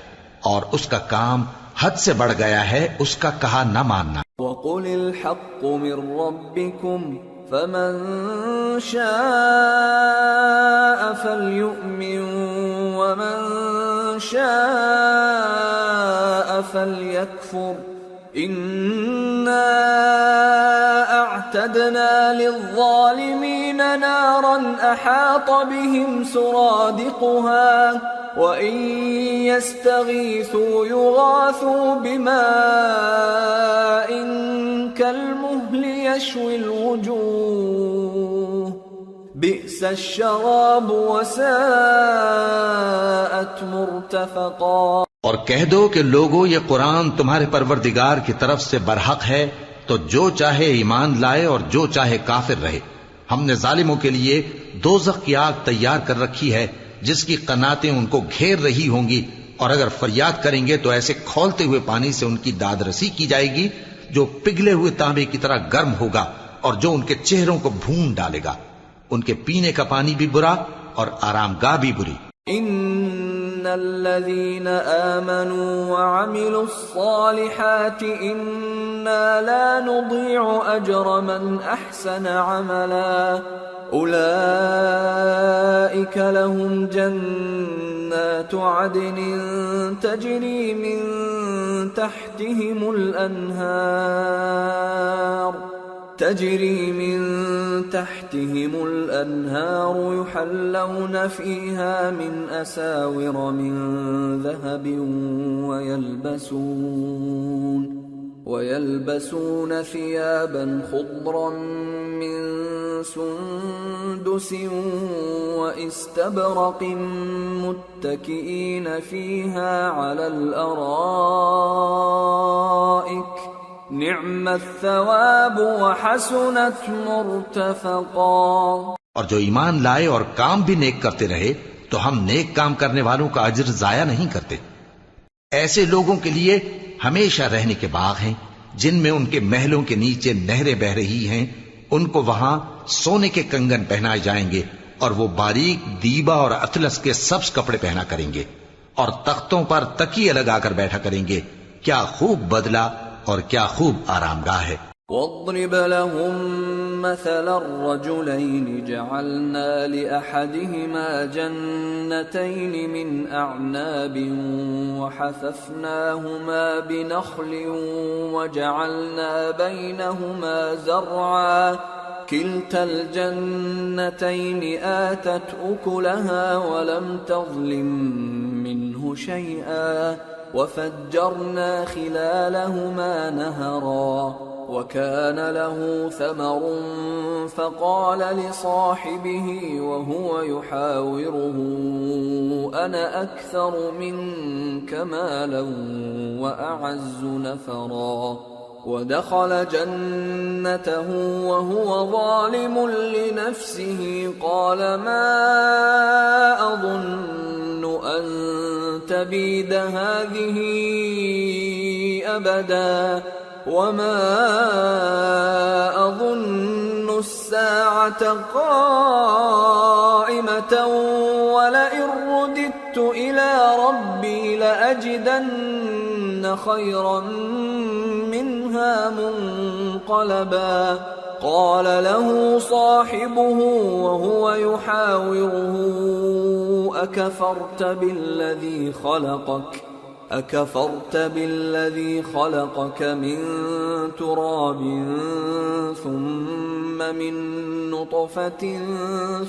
اور اس کا کام حد سے بڑھ گیا ہے، اس کا کہا نہ ماننا. وَقُلِ الْحَقُّ مِنْ رَبِّكُمْ فَمَنْ شَاءَ فَلْيُؤْمِنْ وَمَنْ شَاءَ فَلْيَكْفُرْ إِنَّا أَعْتَدْنَا لِلظَّالِمِينَ نَارًا أَحَاطَ بِهِمْ سُرَادِقُهَا وَإِنْ يَسْتَغِيثُوا يُغَاثُوا بِمَاءٍ كَالْمُهْلِ يَشْوِي الْوُجُوهَ بِئْسَ الشَّرَابُ وَسَاءَتْ مُرْتَفَقًا. اور کہہ دو کہ لوگو یہ قرآن تمہارے پروردگار کی طرف سے برحق ہے، تو جو چاہے ایمان لائے اور جو چاہے کافر رہے. ہم نے ظالموں کے لیے دوزخ کی آگ تیار کر رکھی ہے جس کی قناتیں ان کو گھیر رہی ہوں گی، اور اگر فریاد کریں گے تو ایسے کھولتے ہوئے پانی سے ان کی داد رسی کی جائے گی جو پگھلے ہوئے تانبے کی طرح گرم ہوگا اور جو ان کے چہروں کو بھون ڈالے گا. ان کے پینے کا پانی بھی برا اور آرام گاہ بھی بری. ان الذين آمنوا وعملوا الصالحات انا لا نضيع اجر من احسن عملا اولئك لهم جنات عدن تجري من تحتهم الأنهار يحلون فيها من أساور من ذهب ويلبسون ثيابا خضرا من سندس واستبرق متكئين فيها على الأرائك نعم الثواب وحسنت مرتفقا. اور جو ایمان لائے اور کام بھی نیک کرتے رہے تو ہم نیک کام کرنے والوں کا اجر ضائع نہیں کرتے. ایسے لوگوں کے لیے ہمیشہ رہنے کے باغ ہیں جن میں ان کے محلوں کے نیچے نہریں بہ رہی ہیں. ان کو وہاں سونے کے کنگن پہنائے جائیں گے اور وہ باریک دیبا اور اطلس کے سبز کپڑے پہنا کریں گے اور تختوں پر تکیے لگا کر بیٹھا کریں گے. کیا خوب بدلہ اور کیا خوب آرام گاہ ہے. واضرب لهم مثلا الرجلين جعلنا لأحدهما جنتين من أعناب وحففناهما بنخل وجعلنا بينهما زرعا كلتا الجنتين آتت أكلها ولم تظلم منه شيئا وفجرنا خلالهما نهرا وكان له ثمر فقال لصاحبه وهو يحاوره أنا أكثر منك مالا وأعز نفرا ودخل جنته وهو ظالم لنفسه قال ما أظن أن تبيد هذه أبدا وما أظن الساعة قائمة ولئن رددت إلى ربي لأجدن خيرا منها منقلبا قال له صاحبه وهو يحاوره أكفرت بالذي خلقك من تراب ثم من نطفة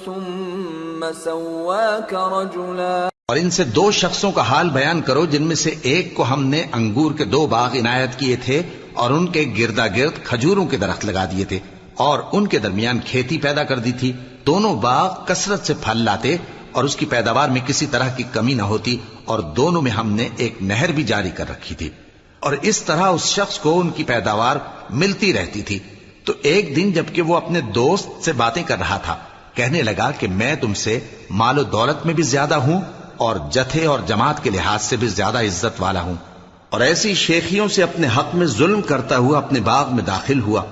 ثم سواك رجلا. اور ان سے 2 شخصوں کا حال بیان کرو جن میں سے ایک کو ہم نے انگور کے 2 باغ عنایت کیے تھے اور ان کے گردا گرد کھجوروں کے درخت لگا دیے تھے اور ان کے درمیان کھیتی پیدا کر دی تھی. دونوں باغ کثرت سے پھل لاتے اور اس کی پیداوار میں کسی طرح کی کمی نہ ہوتی اور دونوں میں ہم نے ایک نہر بھی جاری کر رکھی تھی اور اس طرح اس شخص کو ان کی پیداوار ملتی رہتی تھی. تو ایک دن جبکہ وہ اپنے دوست سے باتیں کر رہا تھا کہنے لگا کہ میں تم سے مال و دولت میں بھی زیادہ ہوں اور جتھے اور جماعت کے لحاظ سے بھی زیادہ عزت والا ہوں. اور ایسی شیخیوں سے اپنے حق میں ظلم کرتا ہوا اپنے باغ میں داخل ہوا.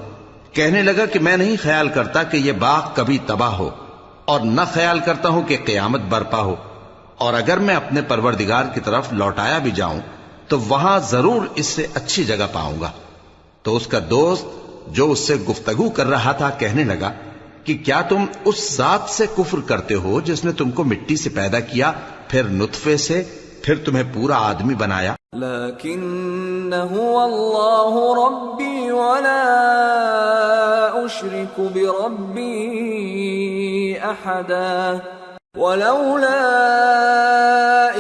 کہنے لگا کہ میں نہیں خیال کرتا کہ یہ باغ کبھی تباہ ہو اور نہ خیال کرتا ہوں کہ قیامت برپا ہو، اور اگر میں اپنے پروردگار کی طرف لوٹایا بھی جاؤں تو وہاں ضرور اس سے اچھی جگہ پاؤں گا. تو اس کا دوست جو اس سے گفتگو کر رہا تھا کہنے لگا کہ کیا تم اس ذات سے کفر کرتے ہو جس نے تم کو مٹی سے پیدا کیا، پھر نطفے سے، پھر تمہیں پورا آدمی بنایا؟ لیکن هو اللہ ربی ولا اشرک بربی احدا ولولا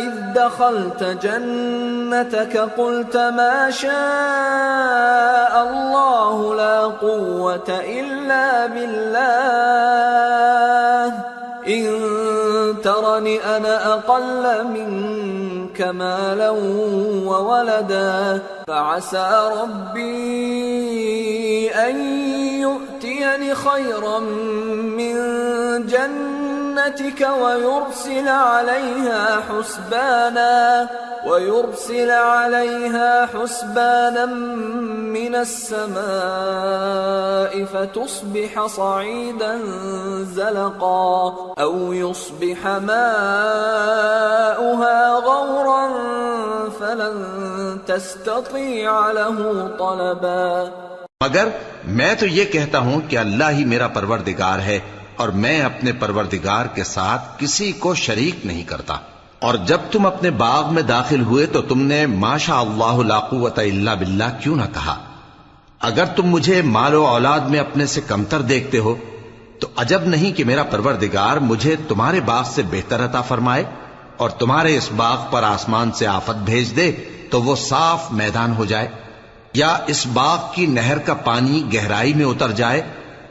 اذ دخلت جنتك قلت ما شاء الله لا قوة الا بالله ان ترني انا اقل منك مالا وولدا فعسى ربي ان يؤتيني خيرا من جنتك ويرسل عليها حسبانا من السماء فتصبح صعيدا زلقا أو يصبح ماؤها غورا فلن تستطيع له طلبا. مگر میں تو یہ کہتا ہوں کہ اللہ ہی میرا پروردگار ہے اور میں اپنے پروردگار کے ساتھ کسی کو شریک نہیں کرتا. اور جب تم اپنے باغ میں داخل ہوئے تو تم نے ما شاء اللہ لا قوت الا باللہ کیوں نہ کہا؟ اگر تم مجھے مال و اولاد میں اپنے سے کمتر دیکھتے ہو تو عجب نہیں کہ میرا پروردگار مجھے تمہارے باغ سے بہتر عطا فرمائے اور تمہارے اس باغ پر آسمان سے آفت بھیج دے تو وہ صاف میدان ہو جائے، یا اس باغ کی نہر کا پانی گہرائی میں اتر جائے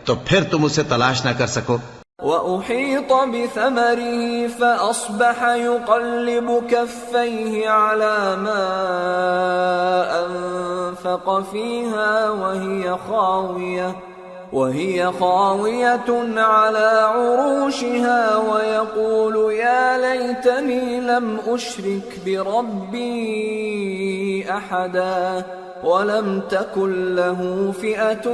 تو پھر تم اسے تلاش نہ کر سکو. وَأُحِيطَ بِثَمَرِهِ فَأَصْبَحَ يُقَلِّبُ كَفَّيْهِ عَلَى مَا أَنفَقَ فِيهَا وَهِيَ خَاوِيَةٌ عَلَى عُرُوشِهَا وَيَقُولُ يَا لَيْتَنِي لَمْ أُشْرِكْ بِرَبِّي أَحَدًا وَلَمْ تَكُنْ لَهُ فِئَةٌ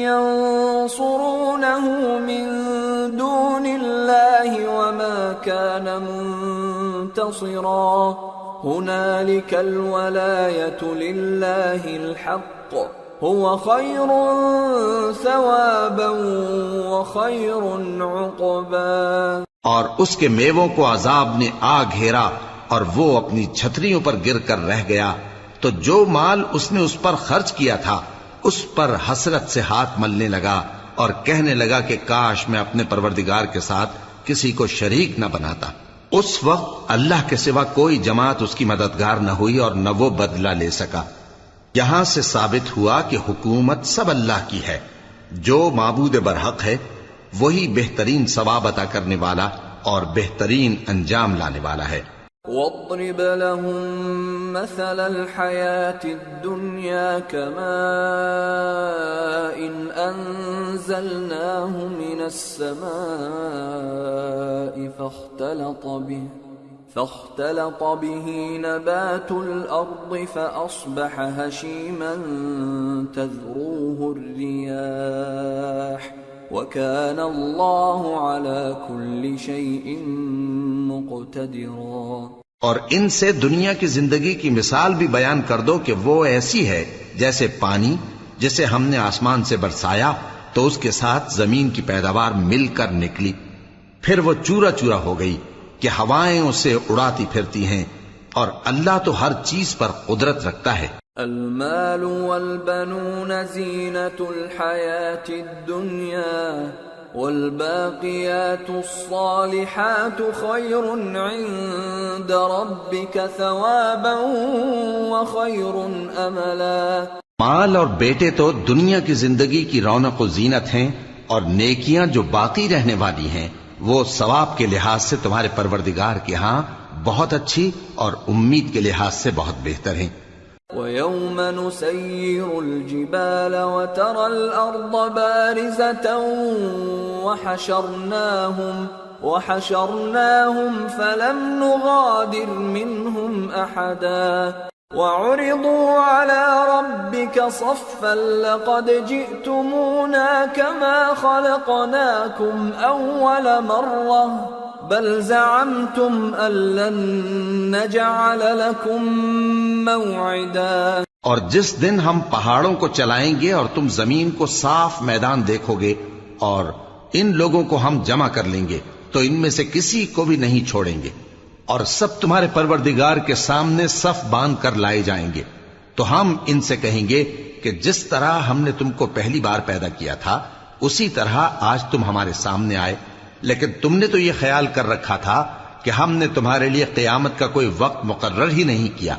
يَنصُرُونَهُ مِنْ دُونِ اللَّهِ وَمَا كَانَ مُنْتَصِرًا. هُنَالِكَ الْوَلَايَةُ لِلَّهِ الْحَقِّ هُوَ خَيْرٌ ثَوَابًا وَخَيْرٌ عُقْبًا. اور اس کے میووں کو عذاب نے آ گھیرا اور وہ اپنی چھتریوں پر گر کر رہ گیا، تو جو مال اس نے اس پر خرچ کیا تھا اس پر حسرت سے ہاتھ ملنے لگا اور کہنے لگا کہ کاش میں اپنے پروردگار کے ساتھ کسی کو شریک نہ بناتا. اس وقت اللہ کے سوا کوئی جماعت اس کی مددگار نہ ہوئی اور نہ وہ بدلہ لے سکا. یہاں سے ثابت ہوا کہ حکومت سب اللہ کی ہے. جو معبود برحق ہے وہی بہترین ثواب عطا کرنے والا اور بہترین انجام لانے والا ہے. وَاضْرِبْ لَهُم مَّثَلَ الْحَيَاةِ الدُّنْيَا كَمَاءٍ أَنزَلْنَاهُ مِنَ السَّمَاءِ فاختلط به نبات الأرض فأصبح هشيما تذروه الرياح وكان الله على كل شيء مقتدرا. اور ان سے دنیا کی زندگی کی مثال بھی بیان کر دو کہ وہ ایسی ہے جیسے پانی جسے ہم نے آسمان سے برسایا تو اس کے ساتھ زمین کی پیداوار مل کر نکلی، پھر وہ چورا چورا ہو گئی کہ ہوائیں اسے اڑاتی پھرتی ہیں، اور اللہ تو ہر چیز پر قدرت رکھتا ہے. المال والبنون زینة الحیاة الدنیا والباقيات الصالحات خير عند ربك ثوابا وخير املا۔ مال اور بیٹے تو دنیا کی زندگی کی رونق و زینت ہیں، اور نیکیاں جو باقی رہنے والی ہیں وہ ثواب کے لحاظ سے تمہارے پروردگار کے ہاں بہت اچھی اور امید کے لحاظ سے بہت بہتر ہیں۔ وَيَوْمَ نُسَيِّرُ الْجِبَالَ وَتَرَى الْأَرْضَ بَارِزَةً وَحَشَرْنَاهُمْ فَلَمْ نُغَادِرْ مِنْهُمْ أَحَدًا وَعُرِضُوا عَلَى رَبِّكَ صَفًّا لَقَدْ جِئْتُمُونَا كَمَا خَلَقْنَاكُمْ أَوَّلَ مَرَّةٍ بل زعمتم أن لن نجعل لكم موعدا۔ اور جس دن ہم پہاڑوں کو چلائیں گے اور تم زمین کو صاف میدان دیکھو گے اور ان لوگوں کو ہم جمع کر لیں گے تو ان میں سے کسی کو بھی نہیں چھوڑیں گے، اور سب تمہارے پروردگار کے سامنے صف باندھ کر لائے جائیں گے، تو ہم ان سے کہیں گے کہ جس طرح ہم نے تم کو پہلی بار پیدا کیا تھا اسی طرح آج تم ہمارے سامنے آئے، لیکن تم نے تو یہ خیال کر رکھا تھا کہ ہم نے تمہارے لیے قیامت کا کوئی وقت مقرر ہی نہیں کیا۔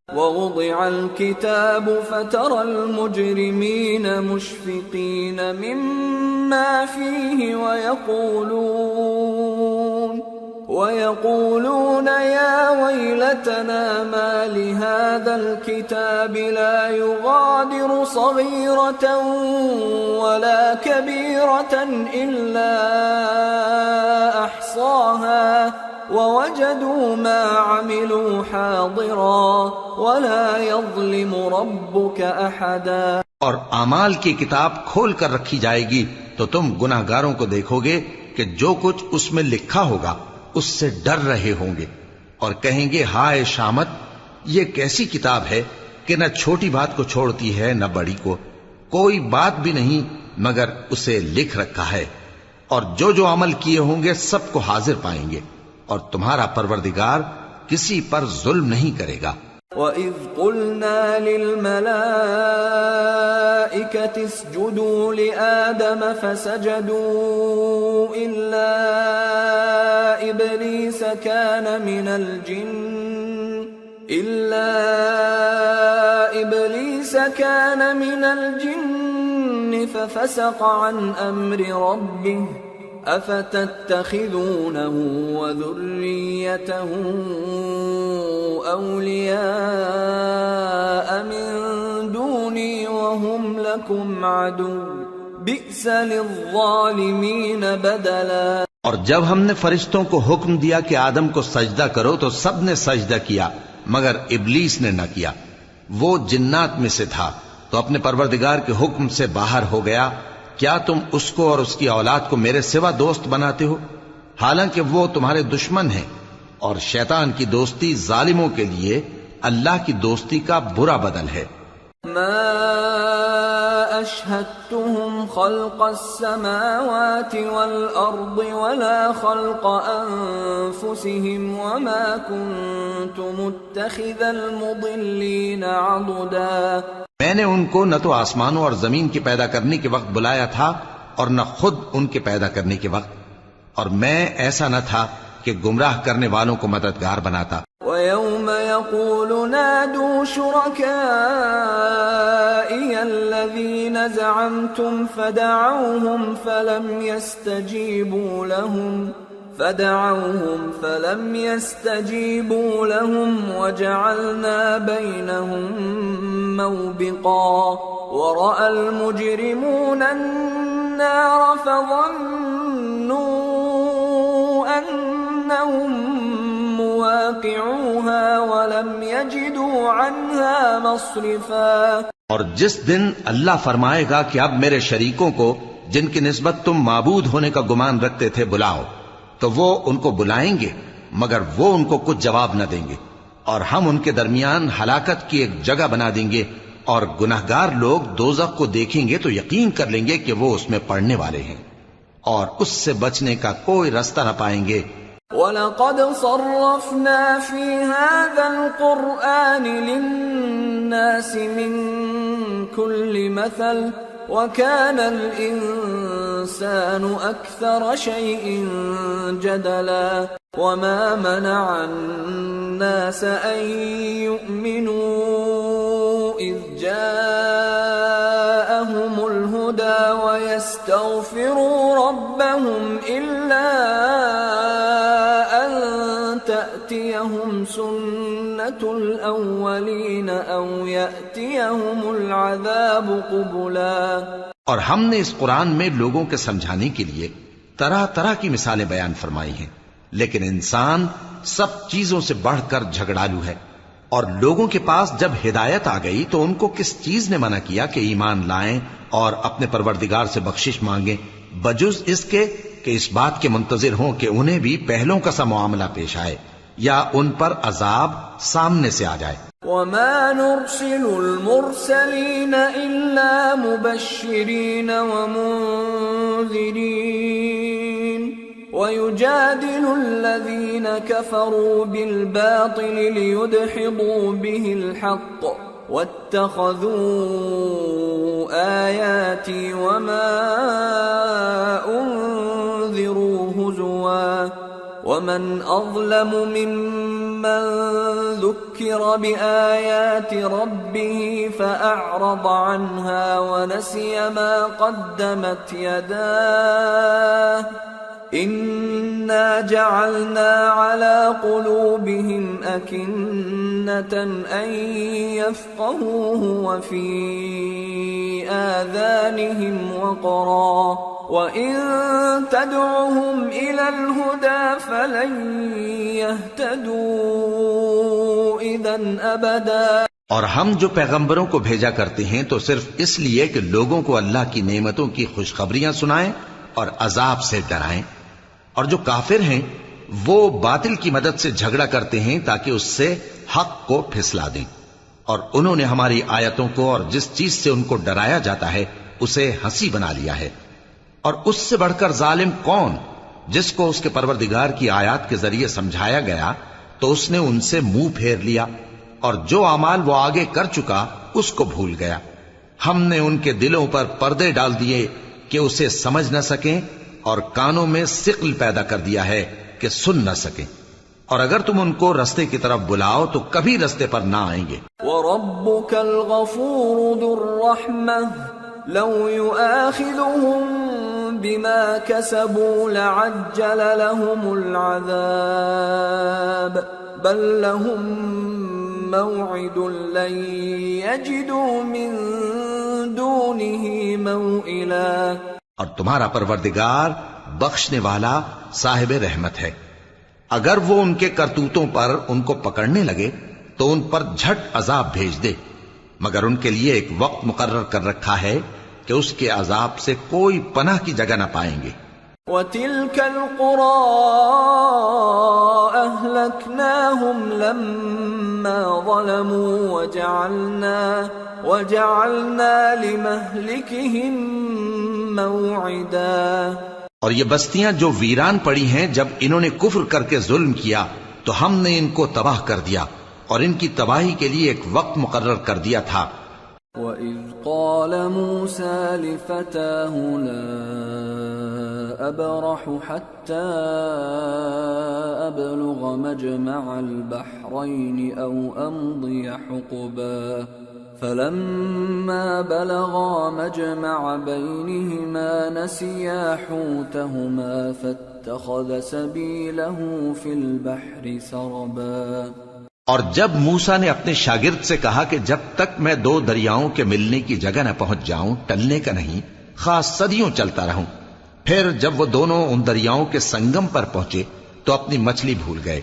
وَوُضِعَ الْكِتَابُ فَتَرَى الْمُجْرِمِينَ مُشْفِقِينَ مِمَّا فِيهِ وَيَقُولُونَ يَا وَيْلَتَنَا مَا لِهَذَا الْكِتَابِ لَا يُغَادِرُ صَغِيرَةً وَلَا كَبِيرَةً إِلَّا أَحْصَاهَا وَوَجَدُوا مَا عَمِلُوا حَاضِرًا وَلَا يَظْلِمُ رَبُّكَ أَحَدًا۔ اور اعمال کی کتاب کھول کر رکھی جائے گی تو تم گناہگاروں کو دیکھو گے کہ جو کچھ اس میں لکھا ہوگا اس سے ڈر رہے ہوں گے، اور کہیں گے ہائے شامت، یہ کیسی کتاب ہے کہ نہ چھوٹی بات کو چھوڑتی ہے نہ بڑی کو، کوئی بات بھی نہیں مگر اسے لکھ رکھا ہے، اور جو جو عمل کیے ہوں گے سب کو حاضر پائیں گے، اور تمہارا پروردگار کسی پر ظلم نہیں کرے گا۔ وَإِذْ قُلْنَا لِلْمَلَائِكَةِ اسْجُدُوا لِآدَمَ فَسَجَدُوا إِلَّا إِبْلِيسَ كَانَ مِنَ الْجِنِّ فَفَسَقَ عَنْ أَمْرِ رَبِّهِ أَفَتَتَّخِذُونَهُ وَذُرِّيَّتَهُ أَوْلِيَاءَ مِن دُونِي وَهُمْ لَكُمْ عَدُوٌّ بِئْسَ لِلظَّالِمِينَ بَدَلًا۔ اور جب ہم نے فرشتوں کو حکم دیا کہ آدم کو سجدہ کرو تو سب نے سجدہ کیا مگر ابلیس نے نہ کیا، وہ جنات میں سے تھا تو اپنے پروردگار کے حکم سے باہر ہو گیا۔ کیا تم اس کو اور اس کی اولاد کو میرے سوا دوست بناتے ہو، حالانکہ وہ تمہارے دشمن ہیں، اور شیطان کی دوستی ظالموں کے لیے اللہ کی دوستی کا برا بدل ہے۔ ما اشهدتهم خلق السماوات والارض ولا خلق انفسهم وما كنت متخذ المضلين عضدا۔ میں نے ان کو نہ تو آسمانوں اور زمین کی پیدا کرنے کے وقت بلایا تھا اور نہ خود ان کے پیدا کرنے کے وقت، اور میں ایسا نہ تھا کہ گمراہ کرنے والوں کو مددگار بناتا۔ وَيَوْمَ يَقُولُ نَادُوا شُرَكَائِيَ الَّذِينَ زَعَمْتُمْ فَدَعَوْهُمْ فَلَمْ يَسْتَجِيبُوا لَهُمْ وَجَعَلْنَا بَيْنَهُمْ مَوْبِقًا وَرَأَى الْمُجْرِمُونَ النَّارَ فَظَنُّوا أَنَّهُمْ مواقعوها ولم يجدوا عنها مصرفا۔ اور جس دن اللہ فرمائے گا کہ اب میرے شریکوں کو جن کی نسبت تم معبود ہونے کا گمان رکھتے تھے بلاؤ، تو وہ ان کو بلائیں گے مگر وہ ان کو کچھ جواب نہ دیں گے، اور ہم ان کے درمیان ہلاکت کی ایک جگہ بنا دیں گے، اور گناہگار لوگ دوزخ کو دیکھیں گے تو یقین کر لیں گے کہ وہ اس میں پڑنے والے ہیں، اور اس سے بچنے کا کوئی رستہ نہ پائیں گے۔ وَلَقَدْ صَرَّفْنَا فِي هَذَا الْقُرْآنِ لِلنَّاسِ مِنْ كُلِّ مَثَلٍ وَكَانَ الْإِنسَانُ الإنسان أكثر شيء جدلا وما منع الناس أن يؤمنوا إذ جاءهم الهدى ويستغفروا ربهم إلا أن تأتيهم سنة الأولين أو يأتيهم العذاب قبلا۔ اور ہم نے اس قرآن میں لوگوں کے سمجھانے کے لیے طرح طرح کی مثالیں بیان فرمائی ہیں، لیکن انسان سب چیزوں سے بڑھ کر جھگڑالو ہے، اور لوگوں کے پاس جب ہدایت آ گئی تو ان کو کس چیز نے منع کیا کہ ایمان لائیں اور اپنے پروردگار سے بخشش مانگیں، بجز اس کے کہ اس بات کے منتظر ہوں کہ انہیں بھی پہلوں کا سا معاملہ پیش آئے یا ان پر عذاب سامنے سے آ جائے۔ وما نرسل المرسلين إلا مبشرين ومنذرين ويجادل الذين كفروا بالباطل ليدحضوا به الحق واتخذوا آياتي وما أنذروا هزوا ومن أظلم ممن ذكر بآيات ربه فأعرض عنها ونسي ما قدمت يداه إنا جعلنا على قلوبهم أكنة أن يفقهوه وفي آذانهم وقرا وإن تدعهم إلى الهدى فلن يهتدوا إذا أبدا۔ اور ہم جو پیغمبروں کو بھیجا کرتے ہیں تو صرف اس لیے کہ لوگوں کو اللہ کی نعمتوں کی خوشخبریاں سنائیں اور عذاب سے ڈرائیں، اور جو کافر ہیں وہ باطل کی مدد سے جھگڑا کرتے ہیں تاکہ اس سے حق کو پھسلا دیں، اور انہوں نے ہماری آیتوں کو اور جس چیز سے ان کو ڈرایا جاتا ہے اسے ہنسی بنا لیا ہے۔ اور اس سے بڑھ کر ظالم کون جس کو اس کے پروردگار کی آیات کے ذریعے سمجھایا گیا تو اس نے ان سے منہ پھیر لیا، اور جو اعمال وہ آگے کر چکا اس کو بھول گیا۔ ہم نے ان کے دلوں پر پردے ڈال دیے کہ اسے سمجھ نہ سکیں، اور کانوں میں ثقل پیدا کر دیا ہے کہ سن نہ سکیں، اور اگر تم ان کو رستے کی طرف بلاؤ تو کبھی رستے پر نہ آئیں گے۔ وَرَبُّكَ الْغَفُورُ ذُو الرَّحْمَةِ لَوْ يُؤَاخِذُهُم بِمَا كَسَبُوا لَعَجَّلَ لَهُمُ الْعَذَابَ بَل لَّهُم مَّوْعِدٌ لَّن يَجِدُوا مِن دُونِهِ مَوْئِلًا۔ اور تمہارا پروردگار بخشنے والا صاحب رحمت ہے، اگر وہ ان کے کرتوتوں پر ان کو پکڑنے لگے تو ان پر جھٹ عذاب بھیج دے، مگر ان کے لیے ایک وقت مقرر کر رکھا ہے کہ اس کے عذاب سے کوئی پناہ کی جگہ نہ پائیں گے۔ وَتِلْكَ الْقُرَىٰ أَهْلَكْنَاهُمْ لَمَّا ظَلَمُوا وَجَعَلْنَا لِمَهْلِكِهِمْ مَوْعِدًا۔ اور یہ بستیاں جو ویران پڑی ہیں جب انہوں نے کفر کر کے ظلم کیا تو ہم نے ان کو تباہ کر دیا، اور ان کی تباہی کے لیے ایک وقت مقرر کر دیا تھا۔ وَإِذْ قَالَ مُوسَى لِفَتَاهُ لَا أَبْرَحُ حَتَّى أَبْلُغَ مَجْمَعَ الْبَحْرَيْنِ أَوْ أَمْضِيَ حُقُبًا فَلَمَّا بَلَغَا مَجْمَعَ بَيْنِهِمَا نَسِيَا حُوتَهُمَا فَاتَّخَذَ سَبِيلَهُ فِي الْبَحْرِ سَرَبًا۔ اور جب موسیٰ نے اپنے شاگرد سے کہا کہ جب تک میں دو دریاؤں کے ملنے کی جگہ نہ پہنچ جاؤں ٹلنے کا نہیں، خاص صدیوں چلتا رہوں، پھر جب وہ دونوں ان دریاؤں کے سنگم پر پہنچے تو اپنی مچھلی بھول گئے،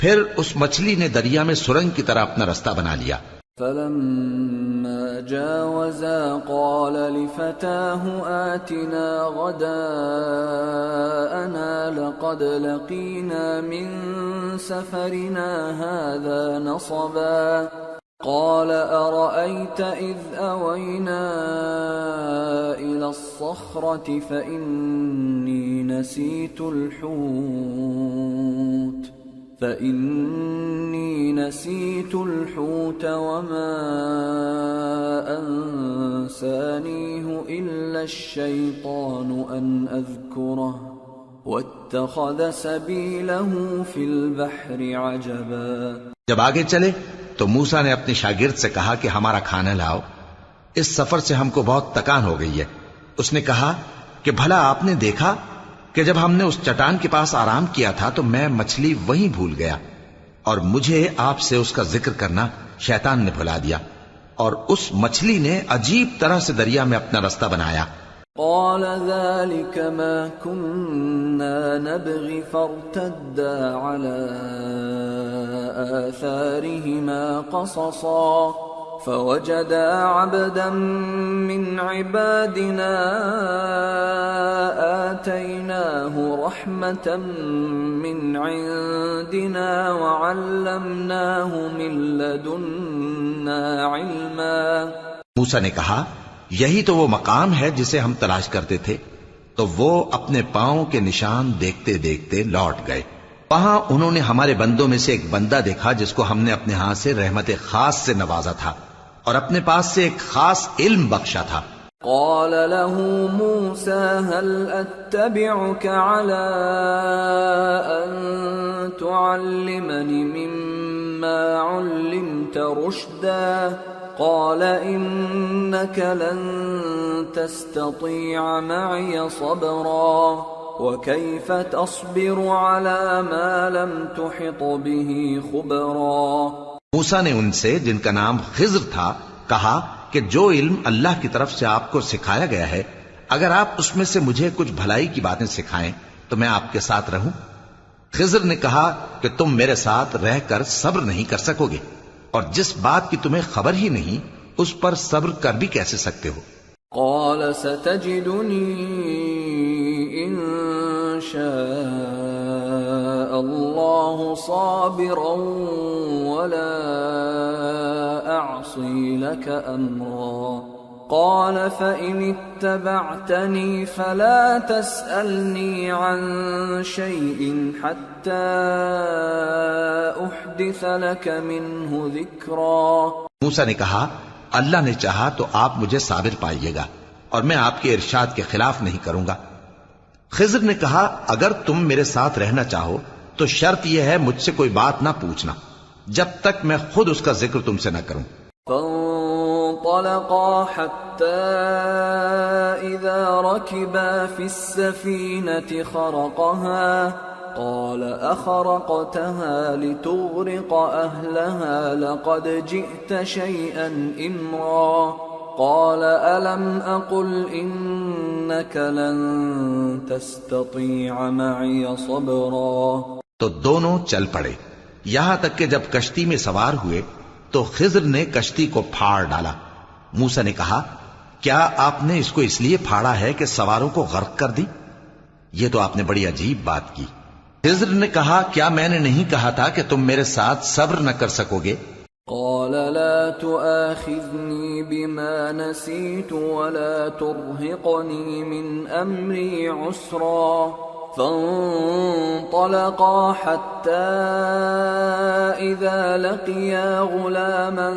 پھر اس مچھلی نے دریا میں سرنگ کی طرح اپنا رستہ بنا لیا۔ فَلَمَّا جَاوَزَا قَالَ لِفَتَاهُ آتِنَا غَدَاءَنَا لَقَدْ لَقِينَا مِن سَفَرِنَا هَذَا نَصَبًا قَالَ أَرَأَيْتَ إِذْ أَوَيْنَا إِلَى الصَّخْرَةِ فَإِنِّي نَسِيتُ الْحُوتَ فإني نسيت الحوت وما أنسانيه إلا الشيطان أن أذكره واتخذ سبيله في البحر عجبا. جب آگے چلے تو موسیٰ نے اپنے شاگرد سے کہا کہ ہمارا کھانا لاؤ، اس سفر سے ہم کو بہت تکان ہو گئی ہے. اس نے کہا کہ بھلا آپ نے دیکھا کہ جب ہم نے اس چٹان کے پاس آرام کیا تھا تو میں مچھلی وہیں بھول گیا، اور مجھے آپ سے اس کا ذکر کرنا شیطان نے بھلا دیا، اور اس مچھلی نے عجیب طرح سے دریا میں اپنا رستہ بنایا. قال ذلك ما كنا نبغي فارتدا على آثارهما قصصا فوجدا عبدا من عبادنا آتيناه رحمة من عندنا وعلمناه من لدنا علما. موسیٰ نے کہا یہی تو وہ مقام ہے جسے ہم تلاش کرتے تھے. تو وہ اپنے پاؤں کے نشان دیکھتے دیکھتے لوٹ گئے. وہاں انہوں نے ہمارے بندوں میں سے ایک بندہ دیکھا جس کو ہم نے اپنے ہاتھ سے رحمت خاص سے نوازا تھا اور اپنے پاس سے ایک خاص علم بخشا تھا. قال له موسى هل أتبعك على أن تعلمني مما علمت رشدا قال إنك لن تستطيع معي صبرا وكيف تصبر على ما لم تحط به خبرا. موسیٰ نے ان سے جن کا نام خضر تھا کہا کہ جو علم اللہ کی طرف سے آپ کو سکھایا گیا ہے اگر آپ اس میں سے مجھے کچھ بھلائی کی باتیں سکھائیں تو میں آپ کے ساتھ رہوں. خضر نے کہا کہ تم میرے ساتھ رہ کر صبر نہیں کر سکو گے، اور جس بات کی تمہیں خبر ہی نہیں اس پر صبر کر بھی کیسے سکتے ہو. قال ستجدني إن شاء الله صابرا ولا أعصي لك أمرا. قال فإن اتبعتني فلا تسألني عن شيء حتى أحدث لك منه ذكرا. موسیٰ نے کہا اللہ نے چاہا تو آپ مجھے صابر پائیے گا اور میں آپ کے ارشاد کے خلاف نہیں کروں گا. خضر نے کہا اگر تم میرے ساتھ رہنا چاہو تو شرط یہ ہے مجھ سے کوئی بات نہ پوچھنا جب تک میں خود اس کا ذکر تم سے نہ کروں. فانطلقا حتى إذا ركبا في السفينة خرقها قال أخرقتها لتغرق أهلها لقد جئت شيئا إمرا. قال ألم أقل إنك لن تستطيع معي صبرا. تو دونوں چل پڑے یہاں تک کہ جب کشتی میں سوار ہوئے تو خضر نے کشتی کو پھاڑ ڈالا. موسیٰ نے کہا کیا آپ نے اس کو اس لیے پھاڑا ہے کہ سواروں کو غرق کر دی؟ یہ تو آپ نے بڑی عجیب بات کی. خضر نے کہا کیا میں نے نہیں کہا تھا کہ تم میرے ساتھ صبر نہ کر سکو گے؟ قال لا تؤاخذني بما نسيت ولا ترهقني من أمري عسرا. فانطلقا حتى إذا لقيا غلاما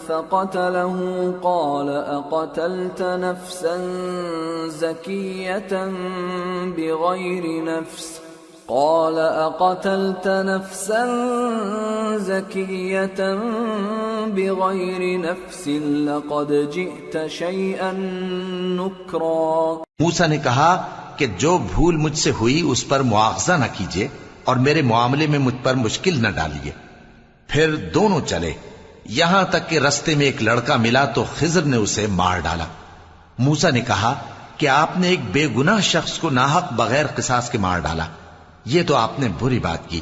فقتله قال أقتلت نفسا زكية بغير نفس قال أقتلت نفسا زكية بغير نفس لقد جئت شيئا نكرا. موسیٰ نے کہا کہ جو بھول مجھ سے ہوئی اس پر مواخذہ نہ کیجیے اور میرے معاملے میں مجھ پر مشکل نہ ڈالیے. پھر دونوں چلے یہاں تک کہ رستے میں ایک لڑکا ملا تو خضر نے اسے مار ڈالا. موسیٰ نے کہا کہ آپ نے ایک بے گناہ شخص کو ناحق بغیر قصاص کے مار ڈالا، یہ تو آپ نے بری بات کی.